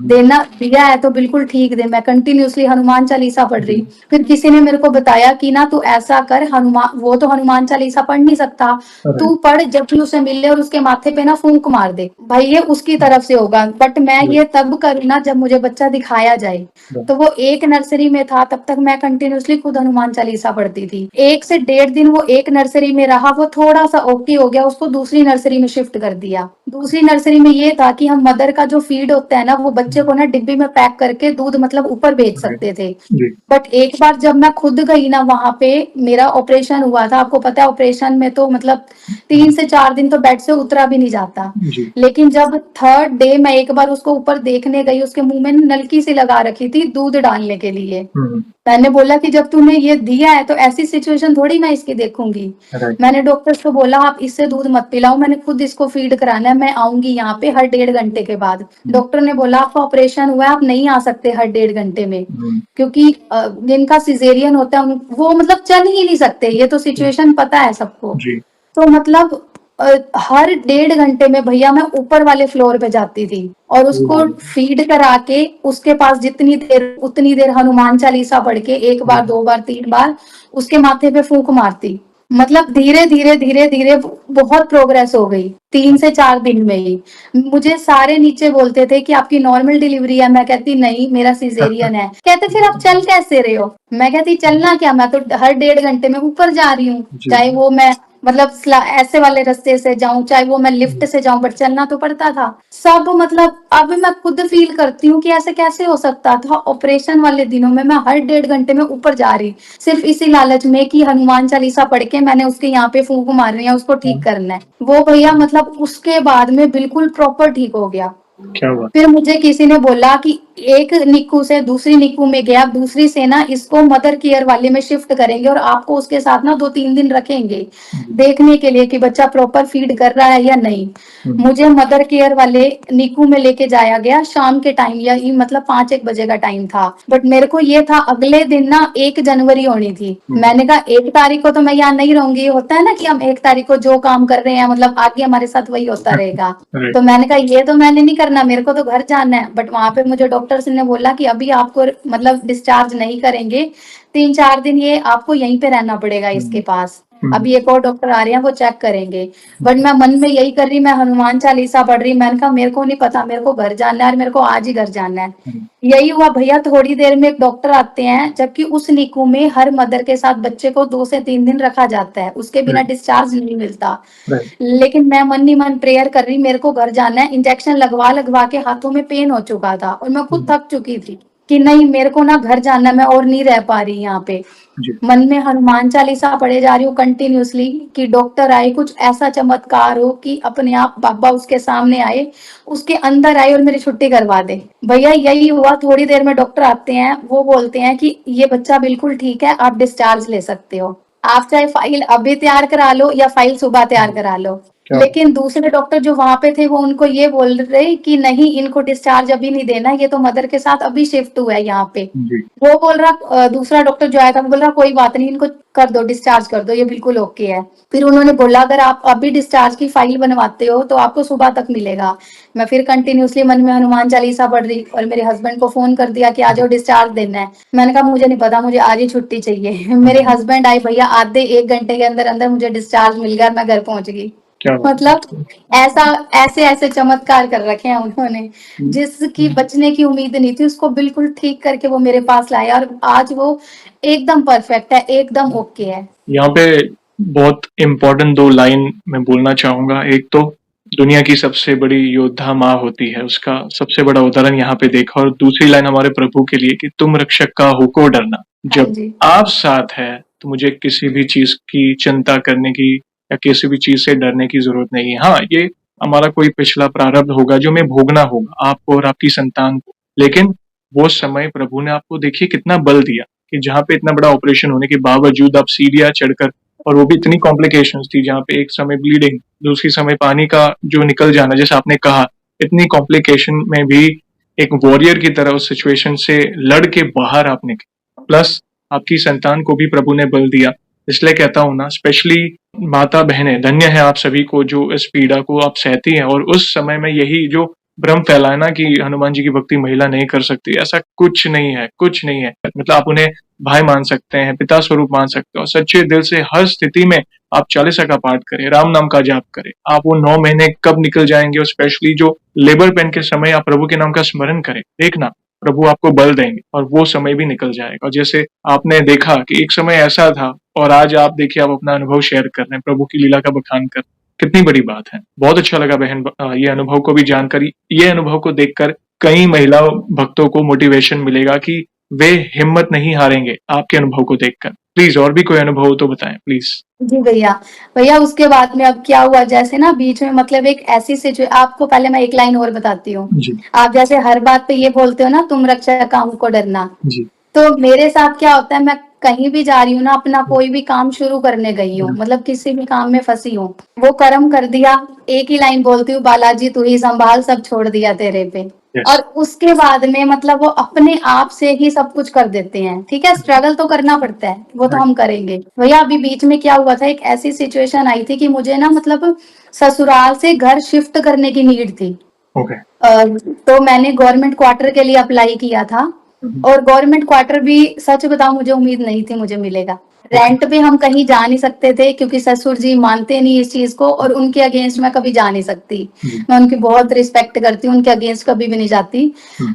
देना दिया है तो बिल्कुल ठीक दे। मैं कंटिन्यूअसली हनुमान चालीसा पढ़ रही। फिर किसी ने मेरे को बताया कि ना तू ऐसा कर, हनुमान वो तो हनुमान चालीसा पढ़ नहीं सकता, तू पढ़, जब भी उसे मिले और उसके माथे पे ना फूंक मार दे, भाई ये उसकी तरफ से होगा, बट मैं ये तब करूँ ना जब मुझे बच्चा दिखाया जाए। तो वो एक नर्सरी में था, तब तक मैं कंटिन्यूअसली खुद हनुमान चालीसा पढ़ती थी। 1 से 1.5 दिन वो एक नर्सरी में रहा, वो थोड़ा सा ओके हो गया, उसको दूसरी नर्सरी में शिफ्ट कर दिया। दूसरी नर्सरी में ये था कि हम मदर का जो फीड होता है ना, वो बच्चे को ना डिब्बी में पैक करके दूध मतलब ऊपर भेज सकते थे। बट एक बार जब मैं खुद गई ना वहां पे, मेरा ऑपरेशन हुआ था, आपको पता है ऑपरेशन में तो मतलब 3 से 4 दिन तो बेड से उतरा भी नहीं जाता। लेकिन जब 3rd डे मैं एक बार उसको ऊपर देखने गई, उसके मुंह में नलकी सी लगा रखी थी दूध डालने के लिए। मैंने बोला कि जब तूने ये दिया है तो ऐसी सिचुएशन थोड़ी मैं इसकी देखूंगी। मैंने डॉक्टर को बोला आप इससे दूध मत पिलाओ, मैंने खुद इसको फीड कराना है, मैं आऊंगी यहाँ पे हर 1.5 घंटे के बाद। डॉक्टर ने बोला आपका ऑपरेशन हुआ है, आप नहीं आ सकते हर 1.5 घंटे में, क्योंकि जिनका सिजेरियन होता है वो मतलब चल ही नहीं सकते, ये तो सिचुएशन पता है सबको। तो मतलब हर 1.5 घंटे में भैया मैं ऊपर वाले फ्लोर पे जाती थी और उसको फीड करा के उसके पास जितनी देर उतनी देर हनुमान चालीसा पढ़ के 1 बार 2 बार 3 बार उसके माथे पे फूंक मारती। मतलब धीरे धीरे धीरे धीरे बहुत प्रोग्रेस हो गई 3 से 4 दिन में ही। मुझे सारे नीचे बोलते थे कि आपकी नॉर्मल डिलीवरी है, मैं कहती नहीं मेरा सिजेरियन है। कहते फिर आप चल कैसे रहे हो, मैं कहती चलना क्या, मैं तो हर 1.5 घंटे में ऊपर जा रही हूँ, चाहे वो मैं मतलब ऐसे वाले रास्ते से जाऊं, चाहे वो मैं लिफ्ट से जाऊं, बट चलना तो पड़ता था सब। मतलब अब मैं खुद फील करती हूँ कि ऐसे कैसे हो सकता था। ऑपरेशन वाले दिनों में मैं हर 1.5 घंटे में ऊपर जा रही, सिर्फ इसी लालच में कि हनुमान चालीसा पढ़ के मैंने उसके यहाँ पे फूंक मारनी है, उसको ठीक करना है। वो भैया मतलब उसके बाद में बिल्कुल प्रॉपर ठीक हो गया। क्या हुआ? फिर मुझे किसी ने बोला कि एक निक्कू से दूसरी निक्कू में गया, दूसरी से ना इसको मदर केयर वाले में शिफ्ट करेंगे और आपको उसके साथ ना 2-3 दिन रखेंगे देखने के लिए कि बच्चा प्रॉपर फीड कर रहा है या नहीं। मुझे मदर केयर वाले निक्कू में लेके जाया गया शाम के टाइम, या मतलब 5-1 बजे का टाइम था। बट मेरे को ये था अगले दिन ना 1 जनवरी होनी थी। मैंने कहा 1 तारीख को तो मैं यहाँ नहीं रहूंगी, होता है ना कि हम 1 तारीख को जो काम कर रहे हैं मतलब आगे हमारे साथ वही होता रहेगा। तो मैंने कहा ये तो मैंने नहीं करना, मेरे को तो घर जाना है। बट वहां पे मुझे डॉक्टर्स ने बोला कि अभी आपको मतलब डिस्चार्ज नहीं करेंगे, 3-4 दिन ये आपको यहीं पे रहना पड़ेगा इसके पास। अभी एक और डॉक्टर आ रहे हैं, वो चेक करेंगे। बट मैं मन में यही कर रही, मैं हनुमान चालीसा पढ़ रही, मैंने कहा मेरे को नहीं पता, मेरे को घर जाना है और मेरे को आज ही घर जाना है। यही हुआ भैया, थोड़ी देर में एक डॉक्टर आते हैं, जबकि उस निकू में हर मदर के साथ बच्चे को 2 से 3 दिन रखा जाता है, उसके बिना डिस्चार्ज नहीं मिलता। लेकिन मैं मन ही मन प्रेयर कर रही, मेरे को घर जाना है। इंजेक्शन लगवा लगवा के हाथों में पेन हो चुका था और मैं खुद थक चुकी थी कि नहीं, मेरे को ना घर जाना है, मैं और नहीं रह पा रही यहाँ पे। मन में हनुमान चालीसा पढ़े जा रही हूँ कंटिन्यूअसली कि डॉक्टर आए, कुछ ऐसा चमत्कार हो कि अपने आप बाबा उसके सामने आए, उसके अंदर आए और मेरी छुट्टी करवा दे। भैया यही हुआ, थोड़ी देर में डॉक्टर आते हैं, वो बोलते हैं कि ये बच्चा बिल्कुल ठीक है, आप डिस्चार्ज ले सकते हो। आप चाहे फाइल अभी तैयार करा लो या फाइल सुबह तैयार करा लो। लेकिन दूसरे डॉक्टर जो वहां पे थे, वो उनको ये बोल रहे कि नहीं, इनको डिस्चार्ज अभी नहीं देना, ये तो मदर के साथ अभी शिफ्ट हुआ है यहाँ पे। वो बोल रहा, दूसरा डॉक्टर जो आया था वो बोल रहा कोई बात नहीं, इनको कर दो, डिस्चार्ज कर दो, ये बिल्कुल ओके है। फिर उन्होंने बोला अगर आप अभी डिस्चार्ज की फाइल बनवाते हो तो आपको सुबह तक मिलेगा। मैं फिर कंटिन्यूअसली मन में हनुमान चालीसा पढ़ रही और मेरे हस्बैंड को फोन कर दिया कि आज वो डिस्चार्ज देना है। मैंने कहा मुझे नहीं पता, मुझे आज ही छुट्टी चाहिए। मेरे हस्बैंड आए भैया, आधे 1 घंटे के अंदर अंदर मुझे डिस्चार्ज मिल गया, मैं घर पहुंच गई। मतलब ऐसा ऐसे ऐसे चमत्कार कर रखे हैं उन्होंने, जिसकी बचने की उम्मीद नहीं थी, उसको बिल्कुल ठीक करके वो मेरे पास लाया और आज वो एकदम परफेक्ट है, एकदम ओके है। यहाँ पे बहुत इम्पोर्टेंट 2 लाइन मैं बोलना चाहूंगा। एक तो दुनिया की सबसे बड़ी योद्धा माँ होती है, उसका सबसे बड़ा उदाहरण यहाँ पे देखा। और दूसरी लाइन हमारे प्रभु के लिए कि तुम रक्षक का हो को डरना। जब आप साथ है तो मुझे किसी भी चीज की चिंता करने की या किसी भी चीज से डरने की जरूरत नहीं है। हाँ, ये हमारा कोई पिछला प्रारब्ध होगा जो हमें भोगना होगा, आपको और आपकी संतान को। लेकिन वो समय प्रभु ने आपको देखिए कितना बल दिया कि जहाँ पे इतना बड़ा ऑपरेशन होने के बावजूद आप सीढ़ियां चढ़कर, और वो भी इतनी कॉम्प्लिकेशंस थी जहाँ पे एक समय ब्लीडिंग, दूसरी समय पानी का जो निकल जाना, जैसे आपने कहा, इतनी कॉम्प्लिकेशन में भी एक वॉरियर की तरह उस सिचुएशन से लड़ के बाहर आप निकले। प्लस आपकी संतान को भी प्रभु ने बल दिया। इसलिए कहता हूं ना, स्पेशली माता बहनें, धन्य है आप सभी को जो इस पीड़ा को आप सहती हैं। और उस समय में यही जो भ्रम फैलाना कि हनुमान जी की भक्ति महिला नहीं कर सकती, ऐसा कुछ नहीं है, कुछ नहीं है। मतलब आप उन्हें भाई मान सकते हैं, पिता स्वरूप मान सकते हो। सच्चे दिल से हर स्थिति में आप चालीसा का पाठ करें, राम नाम का जाप करें। आप वो 9 महीने कब निकल जाएंगे, और स्पेशली जो लेबर पेन के समय आप प्रभु के नाम का स्मरण करें, देखना प्रभु आपको बल देंगे और वो समय भी निकल जाएगा। जैसे आपने देखा कि एक समय ऐसा था और आज आप देखिए, आप अपना अनुभव शेयर कर रहे हैं, प्रभु की लीला का बखान कर, कितनी बड़ी बात है। बहुत अच्छा लगा बहन ये अनुभव को भी जानकर। ये अनुभव को देखकर कई महिला भक्तों को मोटिवेशन मिलेगा कि वे हिम्मत नहीं हारेंगे आपके अनुभव को देखकर। प्लीज और भी कोई अनुभव हो तो बताएं प्लीज। जी भैया, भैया उसके बाद में अब क्या हुआ, जैसे ना बीच में मतलब एक ऐसी सिचुएशन, आपको पहले मैं एक लाइन और बताती हूँ। आप जैसे हर बात पे ये बोलते हो ना, तुम रक्षा का हमको डरना। तो मेरे साथ क्या होता है, मैं कहीं भी जा रही हूँ ना, अपना कोई भी काम शुरू करने गई हूँ, मतलब किसी भी काम में फंसी हूँ, वो कर्म कर दिया, एक ही लाइन बोलती हूँ, बालाजी तू ही संभाल, सब छोड़ दिया तेरे पे। और उसके बाद में मतलब वो अपने आप से ही सब कुछ कर देते हैं। ठीक है, स्ट्रगल तो करना पड़ता है, वो तो हम करेंगे। भैया अभी बीच में क्या हुआ था, एक ऐसी सिचुएशन आई थी कि मुझे ना मतलब ससुराल से घर शिफ्ट करने की नीड थी। तो मैंने गवर्नमेंट क्वार्टर के लिए अप्लाई किया था, और गवर्नमेंट क्वार्टर भी सच बताऊं मुझे उम्मीद नहीं थी मुझे मिलेगा। रेंट पे हम कहीं जा नहीं सकते थे क्योंकि ससुर जी मानते नहीं इस चीज को, और उनके अगेंस्ट मैं कभी जा नहीं सकती। मैं उनकी बहुत रिस्पेक्ट करती हूँ, उनके अगेंस्ट कभी भी नहीं जाती।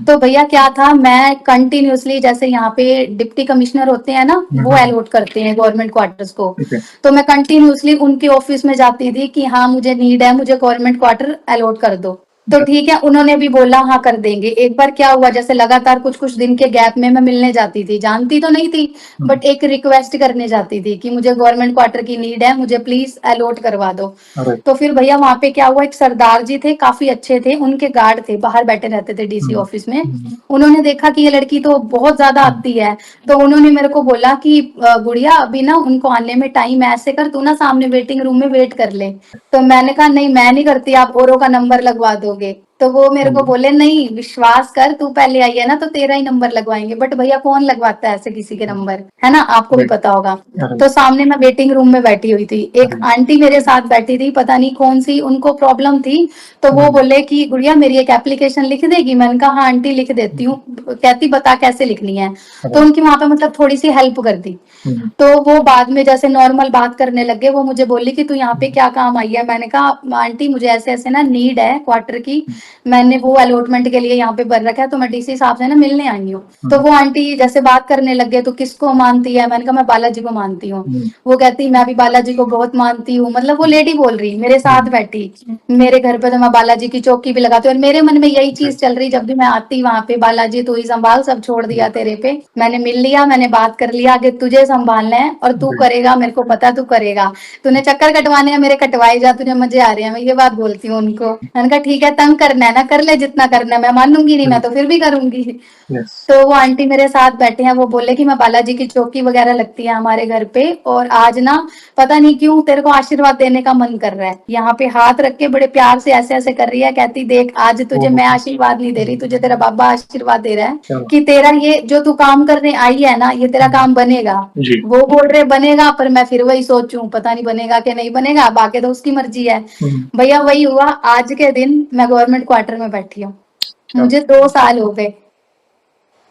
तो भैया क्या था, मैं कंटिन्यूअसली, जैसे यहाँ पे डिप्टी कमिश्नर होते हैं ना, वो अलॉट करते हैं गवर्नमेंट क्वार्टर्स को, तो मैं कंटिन्यूअसली उनके ऑफिस में जाती थी कि हाँ मुझे नीड है, मुझे गवर्नमेंट क्वार्टर अलॉट कर दो। तो ठीक है, उन्होंने भी बोला हाँ कर देंगे। एक बार क्या हुआ, जैसे लगातार कुछ कुछ दिन के गैप में मैं मिलने जाती थी, जानती तो नहीं थी, बट एक रिक्वेस्ट करने जाती थी कि मुझे गवर्नमेंट क्वार्टर की नीड है, मुझे प्लीज अलॉट करवा दो। तो फिर भैया वहां पे क्या हुआ, एक सरदार जी थे, काफी अच्छे थे, उनके गार्ड थे, बाहर बैठे रहते थे डीसी ऑफिस में। उन्होंने देखा कि ये लड़की तो बहुत ज्यादा आती है, तो उन्होंने मेरे को बोला कि गुड़िया अभी ना उनको आने में टाइम है, ऐसे कर तू ना सामने वेटिंग रूम में वेट कर ले। तो मैंने कहा नहीं मैं नहीं करती, आप औरों का नंबर लगवा दोगे। तो वो मेरे को हम्म, बोले नहीं विश्वास कर, तू पहले आई है ना तो तेरा ही नंबर लगवाएंगे। बट भैया कौन लगवाता है ऐसे किसी के नंबर, है ना, आपको भी राइट, पता होगा। राइट, तो सामने मैं वेटिंग रूम में बैठी हुई थी, एक राइट, आंटी मेरे साथ बैठी थी, पता नहीं कौन सी उनको प्रॉब्लम थी। तो वो हम्म, बोले कि गुड़िया मेरी एक एप्लीकेशन लिख देगी। मैंने कहा हाँ आंटी लिख देती हूँ। कहती बता कैसे लिखनी है। तो राइट, उनकी वहां पे मतलब थोड़ी सी हेल्प कर दी। हम्म, तो वो बाद में जैसे नॉर्मल बात करने लगे, वो मुझे बोली कि तू यहाँ पे क्या काम आई है। मैंने कहा आंटी मुझे ऐसे ऐसे ना नीड है क्वार्टर की, मैंने वो अलॉटमेंट के लिए यहाँ पे भर रखा है, तो मैं डीसी साहब से ना मिलने आई हूँ। तो हम्म, वो आंटी जैसे बात करने लगे, तो किसको मानती है। मैंने कहा मैं बालाजी को मानती हूँ। हम्म, वो कहती मैं भी बालाजी को बहुत मानती हूँ। मतलब वो लेडी बोल रही मेरे साथ हम्म, बैठी, मेरे घर पे तो मैं बालाजी की चौकी भी लगाती हूँ। और मेरे मन में यही चीज चल रही, जब भी मैं आती वहां पे, बालाजी तू ही संभाल, सब छोड़ दिया तेरे पे। मैंने मिल लिया, मैंने बात कर लिया, आगे तुझे संभालना है और तू राइट, करेगा, मेरे को पता तू करेगा। तूने चक्कर कटवाने हैं मेरे, कटवाए जा, तुझे मजे आ रहे हैं। मैं ये बात बोलती हूँ उनको। मैंने कहा ठीक है, तंग करना है ना कर ले, जितना करना है, मैं मानूंगी नहीं, मैं राइट, तो फिर भी करूंगी। यस, तो वो आंटी मेरे साथ बैठे हैं, वो बोले कि मैं बालाजी की चौकी वगैरह लगती है हमारे घर पे, और आज ना पता नहीं क्यों तेरे को आशीर्वाद देने का मन कर रहा है। यहाँ पे हाथ रख के बड़े प्यार से ऐसे ऐसे कर रही है, कहती देख आज तुझे ओहो, मैं आशीर्वाद नहीं दे रही, तुझे तेरा बाबा आशीर्वाद दे रहा है क्या बात, कि तेरा ये जो तू काम करने आई है ना, ये तेरा काम बनेगा। जी, वो बोल रहे बनेगा, पर मैं फिर वही सोचूं पता नहीं बनेगा कि नहीं बनेगा, बाकी तो उसकी मर्जी है। हम्म, भैया वही हुआ, आज के दिन मैं गवर्नमेंट क्वार्टर में बैठी हूँ। क्या बात, मुझे 2 साल हो गए।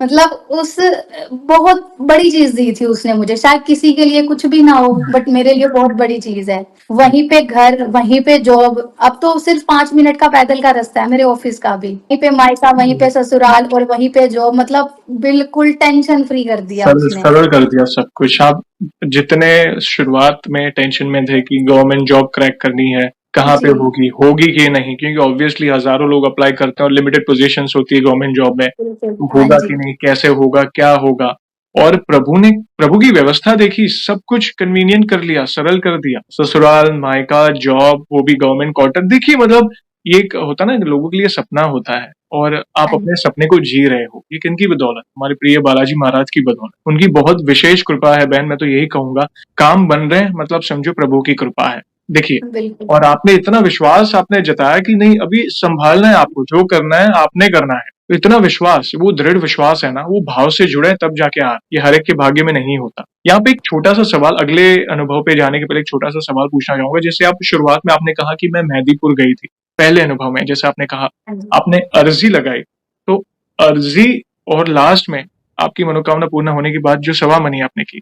मतलब उस बहुत बड़ी चीज दी थी उसने मुझे, शायद किसी के लिए कुछ भी ना हो, बट मेरे लिए बहुत बड़ी चीज है। वहीं पे घर, वहीं पे जॉब, अब तो सिर्फ 5 मिनट का पैदल का रास्ता है मेरे ऑफिस का भी, वहीं पे मायका, वहीं पे ससुराल और वहीं पे जॉब, मतलब बिल्कुल टेंशन फ्री कर दिया सरल उसने। सरल कर दिया सब कुछ। आप जितने शुरुआत में टेंशन में थे कि गवर्नमेंट जॉब क्रैक करनी है, कहाँ पे जी होगी, होगी कि नहीं, क्योंकि ऑब्वियसली हजारों लोग अप्लाई करते हैं और लिमिटेड पोजीशंस होती है गवर्नमेंट जॉब में, बिल्कुल, तो हाँ होगा जी कि नहीं, कैसे होगा, क्या होगा। और प्रभु की व्यवस्था देखी, सब कुछ कन्वीनियंट कर लिया, सरल कर दिया। ससुराल, मायका, जॉब, वो भी गवर्नमेंट क्वार्टर। देखिए मतलब ये एक होता ना, लोगों के लिए सपना होता है और आप हाँ जी। अपने सपने को जी रहे हो, ये किनकी बदौलत? हमारे प्रिय बालाजी महाराज की बदौलत। उनकी बहुत विशेष कृपा है बहन, मैं तो यही कहूंगा। काम बन रहे हैं मतलब समझो प्रभु की कृपा है। देखिए, बिल्कुल और आपने इतना विश्वास आपने जताया कि नहीं अभी संभालना है, आपको जो करना है आपने करना है। तो इतना विश्वास, वो दृढ़ विश्वास है ना, वो भाव से जुड़े तब जाके ये हर एक के भाग्य में नहीं होता। यहाँ पे एक छोटा सा सवाल, अगले अनुभव पे जाने के पहले एक छोटा सा सवाल पूछना चाहूंगा। जैसे आप शुरुआत में आपने कहा कि मैं मेहंदीपुर गई थी, पहले अनुभव में जैसे आपने कहा हाँ जी। आपने अर्जी लगाई, तो अर्जी और लास्ट में आपकी मनोकामना पूर्ण होने के बाद जो सवा मनी आपने की,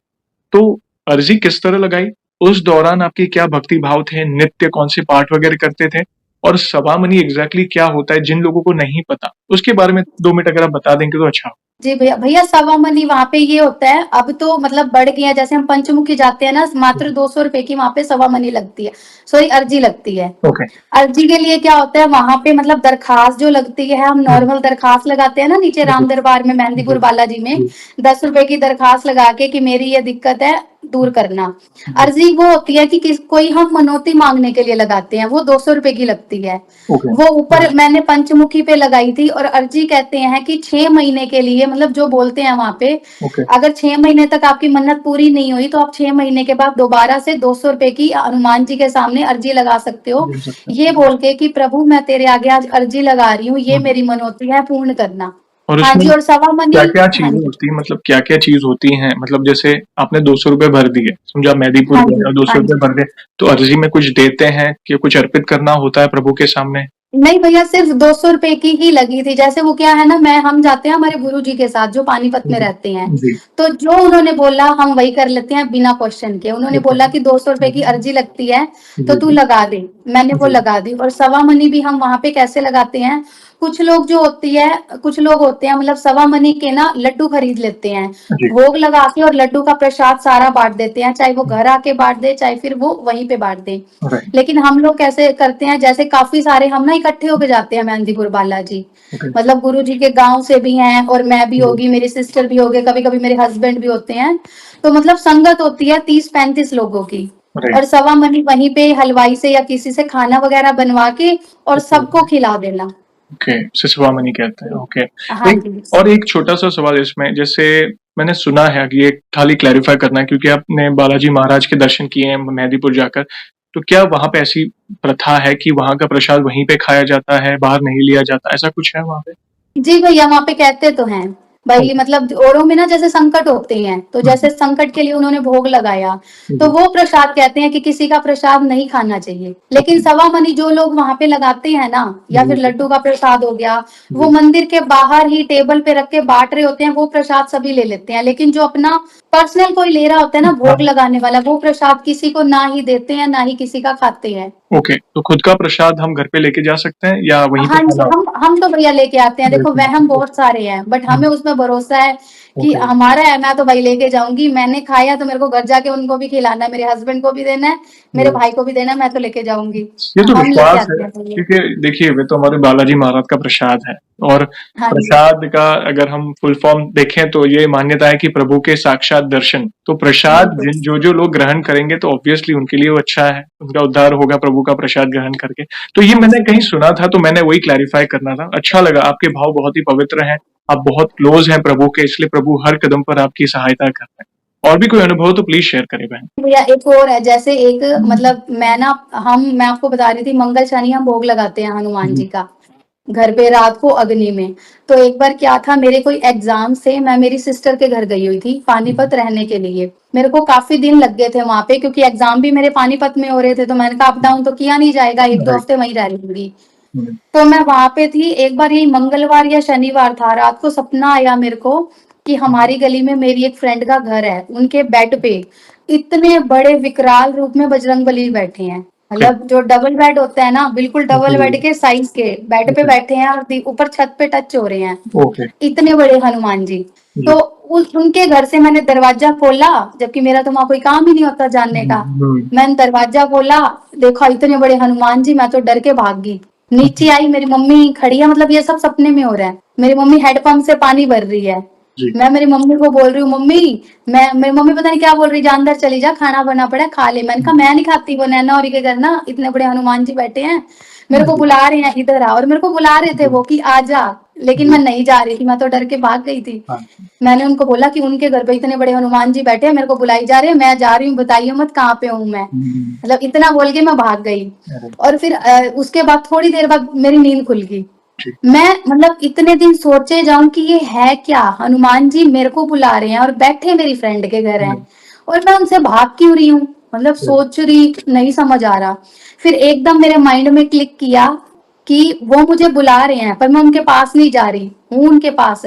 तो अर्जी किस तरह लगाई? उस दौरान आपके क्या भक्ति भाव थे? नित्य कौन से पाठ वगैरह करते थे? और सवा मनी एग्जैक्टली क्या होता है जिन लोगों को नहीं पता, उसके बारे में 2 मिनट अगर आप बता देंगे तो अच्छा हो। जी भैया, भैया सवा मनी वहां पे ये होता है, अब तो मतलब बढ़ गया है। जैसे हम पंचमुखी जाते हैं ना, मात्र 200 रुपए की वहां पे सवा मनी लगती है, सॉरी अर्जी लगती है। ओके। अर्जी के लिए क्या होता है वहां पे, मतलब दरखास्त जो लगती है, हम हम्म, नॉर्मल दरखास्त लगाते हैं ना नीचे जी, राम दरबार में, जी, मेहंदीपुर बालाजी में, जी, 10 रुपए की दरखास्त लगा के कि मेरी ये दिक्कत है, दूर करना। जी, अर्जी वो होती है कि कोई हम मनौती मांगने के लिए लगाते हैं, वो 200 रुपए की लगती है। ओके, वो ऊपर मैंने पंचमुखी पे लगाई थी, और अर्जी कहते हैं कि 6 महीने के लिए, मतलब जो बोलते हैं वहां पे, ओके, अगर 6 महीने तक आपकी मन्नत पूरी नहीं हुई तो आप 6 महीने के बाद दोबारा से 200 रुपए की हनुमान जी के सामने अर्जी लगा सकते हो, मिल सकता ये है। बोल के कि प्रभु मैं तेरे आगे आज अर्जी लगा रही हूँ, ये मेरी मनौती है, पूर्ण करना। और हाँ उसमें जी, और सवा मनी। क्या-क्या हाँ चीज़ें जी। होती हैं, मतलब क्या-क्या चीज़ होती हैं? मतलब जैसे आपने ₹200 भर दिए, समझो आप मेहदीपुर हाँ गए जी। और हाँ ₹200 जी। भर दिए, तो अर्ज़ी में कुछ देते हैं कि कुछ अर्पित करना होता है प्रभु के सामने? नहीं भैया, सिर्फ 200 रुपए की ही लगी थी। जैसे वो क्या है ना, हम जाते हैं हमारे गुरु जी के साथ जो पानीपत में जी, रहते हैं, जी, तो जो उन्होंने बोला हम वही कर लेते हैं बिना क्वेश्चन के। उन्होंने ओके। बोला कि 200 रुपए की अर्जी लगती है, तो जी, तू जी, लगा दे। मैंने वो जी, लगा दी। और सवा मनी भी हम वहां पे कैसे लगाते हैं, कुछ लोग जो होती है, कुछ लोग होते हैं मतलब सवा मनी के ना लड्डू खरीद लेते हैं, जी, भोग लगा के, और लड्डू का प्रसाद सारा बांट देते हैं, चाहे वो घर आके बांट दे, चाहे फिर वो वहीं पे बांट दे। राइट, लेकिन हम लोग कैसे करते हैं, जैसे काफी सारे हम ना इकट्ठे होके जाते हैं मेहंदीपुर बालाजी, ओके, मतलब गुरु जी के गांव से भी हैं, और मैं भी जी, होगी, मेरी सिस्टर भी होगी, कभी कभी मेरे हस्बैंड भी होते हैं। तो मतलब संगत होती है 30-35 लोगों की, राइट, और सवा मनी वहीं पे हलवाई से या किसी से खाना वगैरह बनवा के और ओके, सबको खिला देना। ओके, सिसवा मनी कहते हैं, ओके। हाँ एक जी। और एक छोटा-सा सवाल इसमें, जैसे मैंने सुना है कि ये खाली क्लैरिफ़ाई करना है क्योंकि आपने बालाजी महाराज के दर्शन किए हैं मेहंदीपुर जाकर। तो क्या वहाँ पे ऐसी प्रथा है कि वहाँ का प्रसाद वहीं पे खाया जाता है, बाहर नहीं लिया जाता, ऐसा कुछ है वहाँ पे? जी भैया, वहाँ पे कहते तो हैं। भाई ओके। मतलब औरों में ना जैसे संकट होते हैं, तो हुँ, जैसे संकट के लिए उन्होंने भोग लगाया, तो जी, वो प्रसाद कहते हैं कि किसी का प्रसाद नहीं खाना चाहिए। लेकिन ओके। सवा मनी जो लोग वहाँ पे लगाते हैं ना, या जी, फिर जी, लड्डू का प्रसाद हो गया, वो जी। मंदिर के बाहर ही टेबल पे रख के बाँट रहे होते हैं, वो प्रसाद सभी ले लेते हैं। लेकिन जो अपना पर्सनल कोई ले रहा होता है ना भोग हाँ, लगाने वाला, वो प्रसाद किसी को ना ही देते हैं, ना ही किसी का खाते हैं। ओके, तो खुद का प्रसाद हम घर पे लेके जा सकते हैं या वहीं पे हाँ जी, खाना होता हम तो भैया लेके आते हैं। है? देखो बिल्कुल, वहम बहुत सारे हैं, बट हुँ, हमें उसमें भरोसा है कि ओके, हमारा है, मैं तो भाई लेके जाऊँगी। मैंने खाया तो मेरे को घर जाके उनको भी खिलाना है, मेरे हस्बैंड को भी देना है, मेरे जी। भाई को भी देना है, मैं तो लेके जाऊँगी। ये तो हम लेके विश्वास है आते हैं भैया। क्योंकि देखिए वे तो हमारे बालाजी महाराज का प्रसाद है और हाँ जी, प्रसाद का अगर हम फुल फॉर्म देखें तो ये मान्यता है कि प्रभु के साक्षात दर्शन। तो प्रसाद बिल्कुल। जिन जो लोग ग्रहण करेंगे तो ऑब्वियसली उनके लिए वो अच्छा है, उनका उद्धार होगा प्रभु का प्रसाद ग्रहण करके। तो ये हाँ मैंने जी। कहीं सुना था तो मैंने वही क्लैरिफ़ाई करना था। अच्छा लगा, आपके भाव बहुत ही पवित्र हैं, आप बहुत क्लोज़ हैं प्रभु के इसलिए प्रभु हर कदम पर आपकी सहायता कर रहे हैं। और भी कोई अनुभव तो प्लीज़ शेयर करें बहन। भैया एक और है, जैसे एक मतलब मैं आपको बता रही थी, मंगल शनि हम भोग लगाते हैं हनुमान जी, जी का, घर पे रात को अग्नि में। तो एक बार क्या था, मेरे कोई एग्जाम से मैं मेरी सिस्टर के घर गई हुई थी हुँ, पानीपत रहने के लिए। मेरे को काफी दिन लग गए थे वहां पे, क्योंकि एग्जाम भी मेरे पानीपत में हो रहे थे, तो मैंने कहा अप हुँ, डाउन तो किया नहीं जाएगा, एक दो राइट, हफ्ते वहीं रह लूंगी। हुँ, तो मैं वहां पे थी, एक बार यही मंगलवार या शनिवार था, रात को सपना आया मेरे को कि हुँ, हमारी गली में मेरी एक फ्रेंड का घर है, उनके बेड पे इतने बड़े विकराल रूप में बजरंगबली बैठे हैं। ओके, मतलब जो डबल बेड होता है ना, बिल्कुल डबल जी, बेड के साइज के बेड पे ओके, बैठे हैं, और ऊपर छत पे टच हो रहे हैं, ओके, इतने बड़े हनुमान जी। जी। तो उस उनके घर से मैंने दरवाजा खोला, जबकि मेरा तो वहां कोई काम ही नहीं होता जानने का। हुँ, मैंने दरवाजा खोला, देखा इतने बड़े हनुमान जी, मैं तो डर के भाग गई। नीचे हुँ, आई, मेरी मम्मी खड़ी है, मतलब ये सब सपने में हो रहा है। मेरी मम्मी हैंडपंप से पानी भर रही है। जी, मैं मेरी मम्मी को बोल रही हूँ, मम्मी, मेरी मम्मी पता नहीं क्या बोल रही, जा अंदर चली जा, खाना बना पड़ा है, खा ले। मैंने कहा हुँ, मैं नहीं खाती, वो नैना और के घर ना इतने बड़े हनुमान जी बैठे हैं, मेरे को जी, बुला रहे हैं, इधर आ। और मेरे को बुला रहे थे जी, वो कि आ जा, लेकिन मैं जी, नहीं जा रही थी, मैं तो डर के भाग गई थी। हाँ, मैंने उनको बोला कि उनके घर पे इतने बड़े हनुमान जी बैठे हैं, मेरे को बुलाई जा रहे हैं, मैं जा रही हूँ, बताइए मत कहाँ पे हूँ मैं। हुँ, मतलब इतना बोल के मैं भाग गई। अरे! और फिर उसके बाद थोड़ी देर बाद मेरी नींद खुल गई। जी, मैं मतलब इतने दिन सोचे जाऊं कि ये है क्या, हनुमान जी मेरे को बुला रहे हैं और बैठे मेरी फ्रेंड के घर हैं, हुँ, और मैं उनसे भाग क्यों रही हूँ, मतलब हुँ, सोच रही, नहीं समझ आ रहा। फिर एकदम मेरे माइंड में क्लिक किया कि वो मुझे बुला रहे हैं, पर मैं उनके पास नहीं जा रही हूँ उनके पास।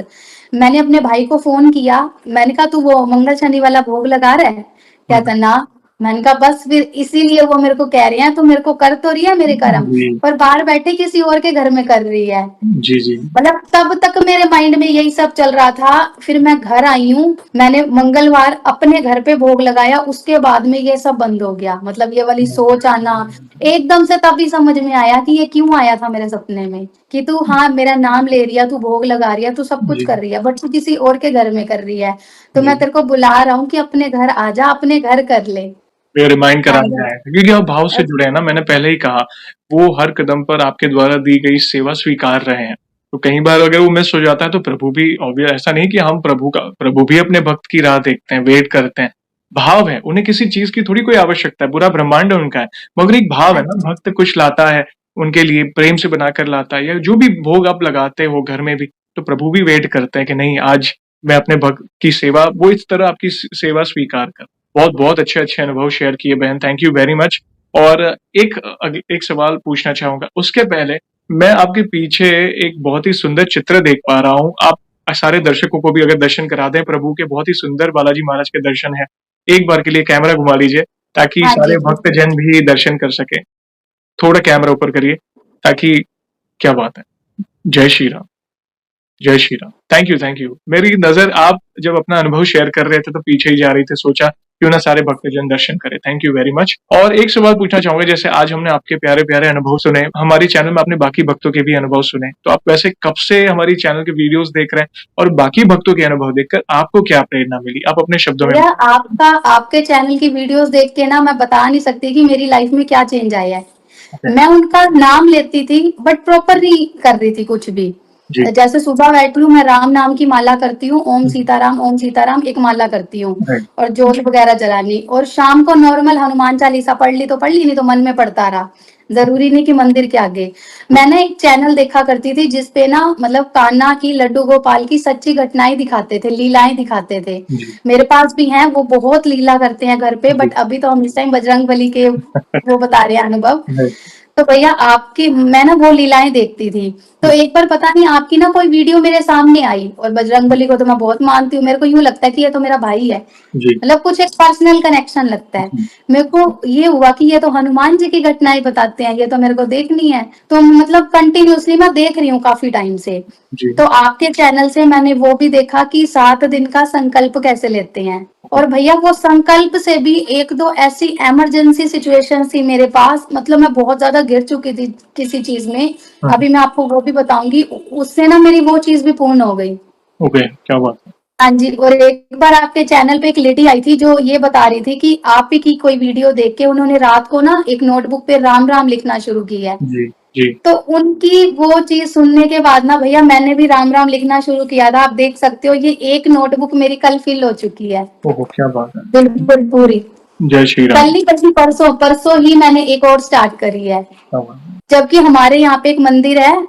मैंने अपने भाई को फोन किया, मैंने कहा तू वो मंगल शनि वाला भोग लगा रहा है? कहता हुँ, ना। मैंने कहा बस फिर इसीलिए वो मेरे को कह रही है, तो मेरे को कर तो रही है मेरे कर्म, जी, पर बाहर बैठे किसी और के घर में कर रही है। जी, जी, मतलब तब तक मेरे माइंड में यही सब चल रहा था। फिर मैं घर आई हूँ, मैंने मंगलवार अपने घर पे भोग लगाया, उसके बाद में ये सब बंद हो गया। मतलब ये वाली सोच आना एकदम से तभी समझ में आया कि ये क्यों आया था मेरे सपने में, कि तू हाँ मेरा नाम ले रही है, तू भोग लगा रही है, तू सब कुछ जी, कर रही है, बट तू किसी और के घर में कर रही है। तो मैं जी। तेरे को बुला रहा हूँ कि अपने घर आ जा, अपने घर कर ले। ये रिमाइंड हाँ कराने जी। आए थे क्योंकि आप भाव से जुड़े हैं ना, मैंने पहले ही कहा, वो हर कदम पर आपके द्वारा दी गई सेवा स्वीकार रहे हैं। तो कई बार अगर वो मिस हो जाता है तो प्रभु भी ऑब्वियस ऐसा नहीं कि हम प्रभु भी अपने भक्त की राह देखते हैं, वेट करते हैं। भाव है, उन्हें किसी चीज़ की थोड़ी कोई आवश्यकता है, पूरा ब्रह्मांड उनका है। मगर एक भाव हाँ है ना, जी। भक्त कुछ लाता है, उनके लिए प्रेम से बनाकर लाता है या जो भी भोग आप लगाते हो घर में भी, तो प्रभु भी वेट करते हैं कि नहीं आज मैं अपने भक्त की सेवा वो इस तरह आपकी सेवा स्वीकार कर। बहुत-बहुत अच्छे-अच्छे अनुभव शेयर किए बहन, थैंक यू वेरी मच। और एक सवाल पूछना चाहूँगा, उसके पहले मैं आपके पीछे एक बहुत ही सुंदर चित्र देख पा रहा हूँ। आप सारे दर्शकों को भी अगर दर्शन करा दें प्रभु के, बहुत ही सुंदर बालाजी महाराज के दर्शन हैं। एक बार के लिए कैमरा घुमा लीजिए, ताकि हाँ जी, सारे बिल्कुल। भक्तजन भी दर्शन कर सकें। थोड़ा कैमरा ऊपर करिए, ताकि क्या बात है! जय श्री राम। जय श्री राम। Thank you. मेरी नज़र आप जब अपना अनुभव शेयर कर रहे थे तो पीछे ही जा रही थी, सोचा क्यों ना सारे भक्तजन दर्शन करें। Thank you very much. और एक सवाल पूछना चाहूँगा, जैसे आज हमने आपके प्यारे-प्यारे अनुभव सुने, हमारी चैनल में आपने बाकी भक्तों के भी अनुभव सुने। तो आप वैसे कब से हमारी चैनल के वीडियोज़ देख रहे हैं और बाकी भक्तों के अनुभव देखकर आपको क्या प्रेरणा मिली? आप अपने शब्दों में भैया बताइए। आपके चैनल की वीडियोस देख के ना मैं बता नहीं सकती कि मेरी लाइफ में क्या चेंज आया है। ओके। मैं उनका नाम लेती थी, बट प्रॉपर नहीं कर रही थी कुछ भी। जी। जैसे सुबह बैठी हूँ मैं राम नाम की माला करती हूँ, ओम सीताराम एक माला करती हूँ राइट। और जोत वगैरह जलानी, और शाम को नॉर्मल हनुमान चालीसा पढ़ ली तो पढ़ ली, नहीं तो मन में पढ़ता रहा, जरूरी नहीं कि मंदिर के आगे। मैंने एक चैनल देखा करती थी जिसपे ना मतलब कान्हा की, लड्डू गोपाल की सच्ची घटनाएं दिखाते थे, लीलाएं दिखाते थे। जी, मेरे पास भी हैं, वो बहुत लीला करते हैं घर पे, जी। बट अभी तो हम इस टाइम बजरंग बली के वो बता रहे हैं अनुभव। राइट। तो भैया आपकी, मैं ना वो लीलाएं देखती थी, तो एक बार पता नहीं आपकी ना कोई वीडियो मेरे सामने आई, और बजरंग बली को तो मैं बहुत मानती हूँ, मेरे को यूं लगता है कि ये तो मेरा भाई है, जी, मतलब कुछ एक पर्सनल कनेक्शन लगता है। जी, मेरे को ये हुआ कि ये तो हनुमान जी की घटनाएं बताते हैं, ये तो मेरे को देखनी है, तो मतलब कंटिन्यूअसली मैं देख रही हूँ काफी टाइम से। जी। तो आपके चैनल से मैंने वो भी देखा कि 7 दिन का संकल्प कैसे लेते हैं, और भैया वो संकल्प से भी एक दो ऐसी इमरजेंसी सिचुएशन थी मेरे पास, मतलब मैं बहुत ज्यादा गिर चुकी थी किसी चीज में, हाँ, अभी मैं आपको वो भी बताऊंगी, उससे ना मेरी वो चीज भी पूर्ण हो गई। ओके, क्या बात है। हाँ जी, और एक बार आपके चैनल पे एक लेडी आई थी जो ये बता रही थी कि आप ही की कोई वीडियो देख के उन्होंने रात को ना एक नोटबुक पे राम राम लिखना शुरू किया है। जी, जी। तो उनकी वो चीज सुनने के बाद ना भैया मैंने भी राम राम लिखना शुरू किया था, आप देख सकते हो ये एक नोटबुक मेरी कल फिल हो चुकी है, ओहो! क्या बात है। बिल्कुल पूरी। जय श्री राम। कल ही कल परसों परसों ही मैंने एक और स्टार्ट करी है। क्या बात है। जबकि हमारे यहाँ पे एक मंदिर है,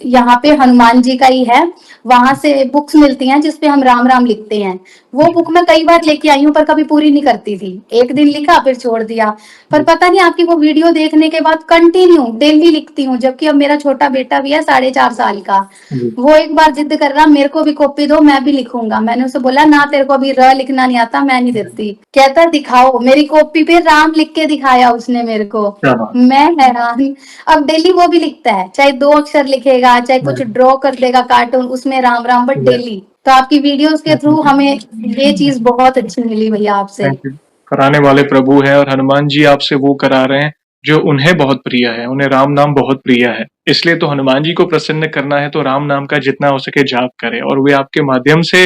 यहाँ पे हनुमान जी का ही है, वहां से बुक्स मिलती हैं जिसपे हम राम राम लिखते हैं। वो बुक मैं कई बार लेके आई हूँ पर कभी पूरी नहीं करती थी, एक दिन लिखा फिर छोड़ दिया। पर जी, पता नहीं आपकी वो वीडियो देखने के बाद कंटिन्यू डेली लिखती हूँ, जबकि अब मेरा छोटा बेटा भी है 4.5 साल का। जी, वो एक बार जिद कर रहा मेरे को भी कॉपी दो मैं भी लिखूंगा, मैंने उसे बोला ना तेरे को अभी र लिखना नहीं आता, मैं नहीं देती। कहता दिखाओ, मेरी कॉपी पे राम लिख के दिखाया उसने मेरे को। क्या बात मैं हैरान। अब डेली वो भी लिखता है, चाहे 2 अक्षर लिखेगा चाहे है। कुछ ड्रॉ कर देगा कार्टून उसमें Ram Ram, but right, daily. तो आपकी वीडियोस के थ्रू हमें ये चीज बहुत अच्छी मिली भैया आपसे। Thank you. कराने वाले प्रभु हैं और हनुमान जी आपसे वो करा रहे हैं जो उन्हें बहुत प्रिय है, उन्हें राम नाम बहुत प्रिय है। इसलिए तो हनुमान जी को प्रसन्न करना है तो राम नाम का जितना हो सके जाप करें और वे आपके माध्यम से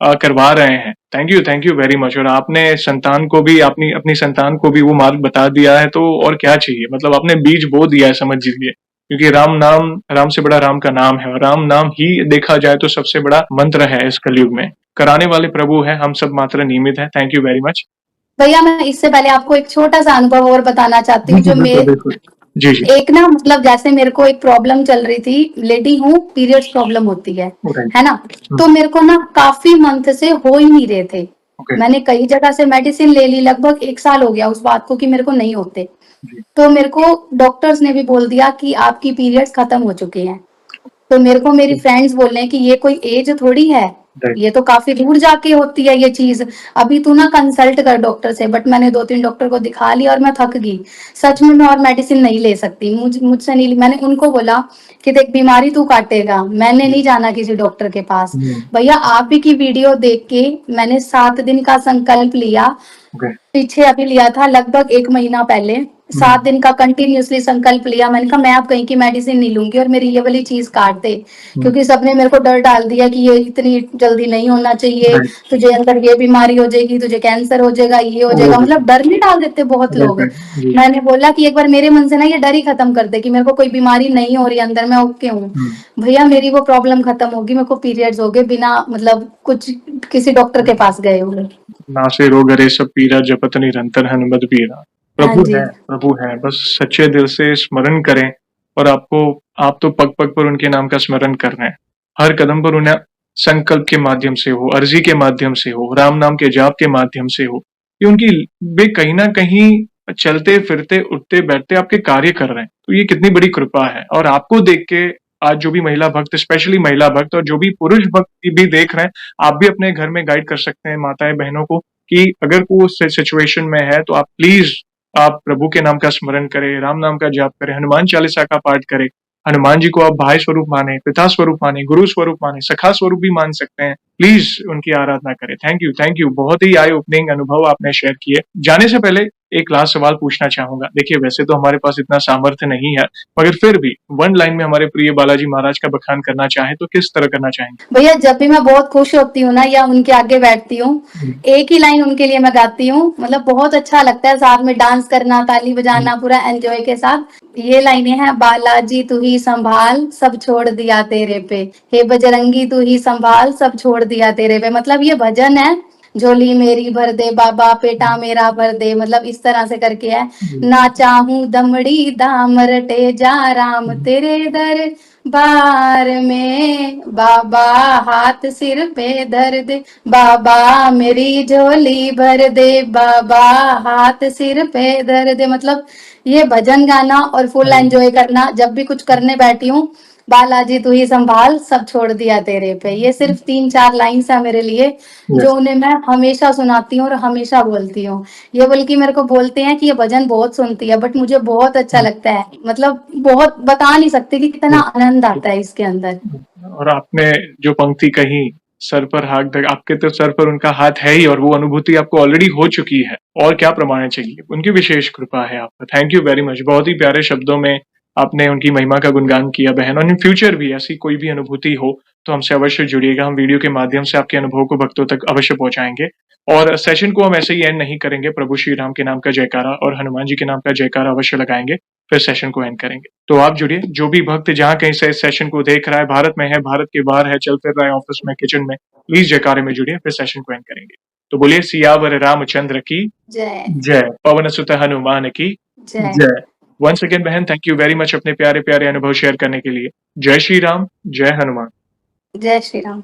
करवा रहे हैं। Thank you very much. और आपने संतान को भी अपनी अपनी संतान को भी वो मार्ग बता दिया है तो और क्या चाहिए? मतलब आपने बीज बो दिया है समझ लीजिए। क्योंकि राम नाम, राम से बड़ा राम का नाम है और राम नाम ही देखा जाए तो सबसे बड़ा मंत्र है इस कलयुग में। कराने वाले प्रभु हैं, हम सब मात्र निमित्त हैं। Thank you very much. भैया मैं इससे पहले आपको एक छोटा सा अनुभव और बताना चाहती जी, हूँ, जी, जो बिल्कुल, मेरे बिल्कुल। जी, जी। एक ना मतलब जैसे मेरे को एक प्रॉब्लम चल रही थी, लेडी हूँ, पीरियड्स प्रॉब्लम होती राइट। है ना। हुँ, तो मेरे को ना काफी मंथ से हो ही नहीं रहे थे, ओके। मैंने कई जगह से मेडिसिन ले ली, लगभग 1 साल हो गया उस बात को कि मेरे को नहीं होते। जी, तो मेरे को डॉक्टर्स ने भी बोल दिया कि आपकी पीरियड्स खत्म हो चुके हैं। तो मेरे को मेरी जी, फ्रेंड्स बोल रहे हैं कि ये कोई एज थोड़ी है, राइट। ये तो काफी दूर जाके होती है ये चीज, अभी तू ना कंसल्ट कर डॉक्टर से। बट मैंने 2-3 डॉक्टर को दिखा लिया और मैं थक गई, सच में मैं और मेडिसिन नहीं ले सकती, मुझसे नहीं। मैंने उनको बोला कि देख बीमारी तू काटेगा, मैंने जी, नहीं जाना किसी डॉक्टर के पास। हुँ, भैया आप ही की वीडियो देख के मैंने 7 दिन का संकल्प लिया, ओके। पीछे अभी लिया था लगभग 1 महीना पहले। हुँ, 7 दिन का कंटिन्यूअसली संकल्प लिया, मैंने कहा मैं अब कहीं की मेडिसिन नहीं लूंगी और मेरी ये वाली चीज काट दे, हुँ, क्योंकि सबने मेरे को डर डाल दिया कि ये इतनी जल्दी नहीं होना चाहिए, राइट। तुझे अंदर ये बीमारी हो जाएगी, तुझे कैंसर हो जाएगा, ये हो ओह! जाएगा, मतलब डर नहीं डाल देते बहुत राइट, लोग। राइट। जी, मैंने बोला कि एक बार मेरे मन से ना ये डर ही खत्म कर दे कि मेरे को कोई बीमारी नहीं हो रही अंदर, मैं ओके हूँ। हुँ, भैया मेरी वो प्रॉब्लम खत्म होगी, मेरे को पीरियड्स हो गए बिना मतलब कुछ किसी डॉक्टर के पास गए हुए। नासे रोग हरे सब पीरा जपत निरंतर हनुमत बीरा। हाँ जी। प्रभु हैं, बस सच्चे दिल से स्मरण करें और आप तो पग-पग पर उनके नाम का स्मरण कर रहे हैं। हर कदम पर उन्हें संकल्प के माध्यम से हो, अर्जी के माध्यम से हो, राम नाम के जाप के माध्यम से हो, ये उनकी वे कहीं न कहीं चलते-फिरते, उठते-बैठते आपके कार्य कर रहे हैं। तो ये कितनी बड़ी कृपा है और आपको देख के आज जो भी महिला भक्त, स्पेशली महिला भक्त और जो भी पुरुष भक्त भी देख रहे हैं, आप भी अपने घर में गाइड कर सकते हैं माताएँ-बहनों को कि अगर वो सिचुएशन में है तो आप प्लीज़ आप प्रभु के नाम का स्मरण करें, राम नाम का जाप करें, हनुमान चालीसा का पाठ करें। हनुमान जी को आप भाई स्वरूप मानें, पिता स्वरूप मानें, गुरु स्वरूप मानें, सखा स्वरूप भी मान सकते हैं। प्लीज उनकी आराधना करें। थैंक यू, बहुत ही आई ओपनिंग अनुभव आपने शेयर किए। जाने से पहले एक लास्ट सवाल पूछना चाहूंगा। देखिए, वैसे तो हमारे पास इतना सामर्थ्य नहीं है, मगर फिर भी वन लाइन में हमारे प्रिय बालाजी महाराज का बखान करना चाहे तो किस तरह करना चाहेंगे? भैया जब भी मैं बहुत खुश होती हूँ ना या उनके आगे बैठती हूँ, एक ही लाइन उनके लिए मैं गाती हूँ, मतलब बहुत अच्छा लगता है, साथ में डांस करना, ताली बजाना, पूरा एंजॉय के साथ। ये लाइनें हैं, बालाजी तू ही संभाल, सब छोड़ दिया तेरे पे, हे बजरंगी तू ही संभाल, सब छोड़ दिया तेरे पे। मतलब ये भजन है, झोली मेरी भर दे बाबा, पेटा मेरा भर दे, मतलब इस तरह से करके है। ना चाहूं दमड़ी दाम रटे जा राम तेरे दर बार में, बाबा हाथ सिर पे धर दे, बाबा मेरी झोली भर दे, बाबा हाथ सिर पे धर दे। मतलब ये भजन गाना और फुल एंजॉय करना, जब भी कुछ करने बैठी हूँ, बालाजी तू ही संभाल, सब छोड़ दिया तेरे पे, ये सिर्फ 3-4 लाइन्स है मेरे लिए, जो उन्हें मैं हमेशा सुनाती हूँ और हमेशा बोलती हूँ। ये बल्कि मेरे को बोलते हैं कि ये भजन बहुत सुनती है, बट मुझे बहुत अच्छा लगता है, मतलब बहुत बता नहीं सकते कि कितना आनंद आता है इसके अंदर। और आपने जो पंक्ति कही, सर पर हाथ धर, आपके तो सर पर उनका हाथ है ही, और वो अनुभूति आपको ऑलरेडी हो चुकी है, और क्या प्रमाण चाहिए? उनकी विशेष कृपा है आप पर। Thank you very much. बहुत ही प्यारे शब्दों में आपने उनकी महिमा का गुणगान किया बहन। और इन फ्यूचर भी ऐसी कोई भी अनुभूति हो तो हमसे अवश्य जुड़िएगा। हम वीडियो के माध्यम से आपके अनुभव को भक्तों तक अवश्य पहुंचाएंगे। और सेशन को हम ऐसे ही एंड नहीं करेंगे, प्रभु श्री राम के नाम का जयकारा और हनुमान जी के नाम का जयकारा अवश्य लगाएंगे, फिर सेशन को एंड करेंगे। तो आप जुड़िए, जो भी भक्त जहां कहीं से इस सेशन को देख रहा है, भारत में है, भारत के बाहर है, चल फिर रहा है, ऑफिस में, किचन में, प्लीज जयकारे में जुड़िए, फिर सेशन को एंड करेंगे। तो बोलिए, सियावर रामचंद्र की जय जय, पवन सुत हनुमान की जय। जय। वंस अगेन बहन, थैंक यू वेरी मच अपने प्यारे प्यारे अनुभव शेयर करने के लिए। जय श्री राम, जय हनुमान। जय श्री राम।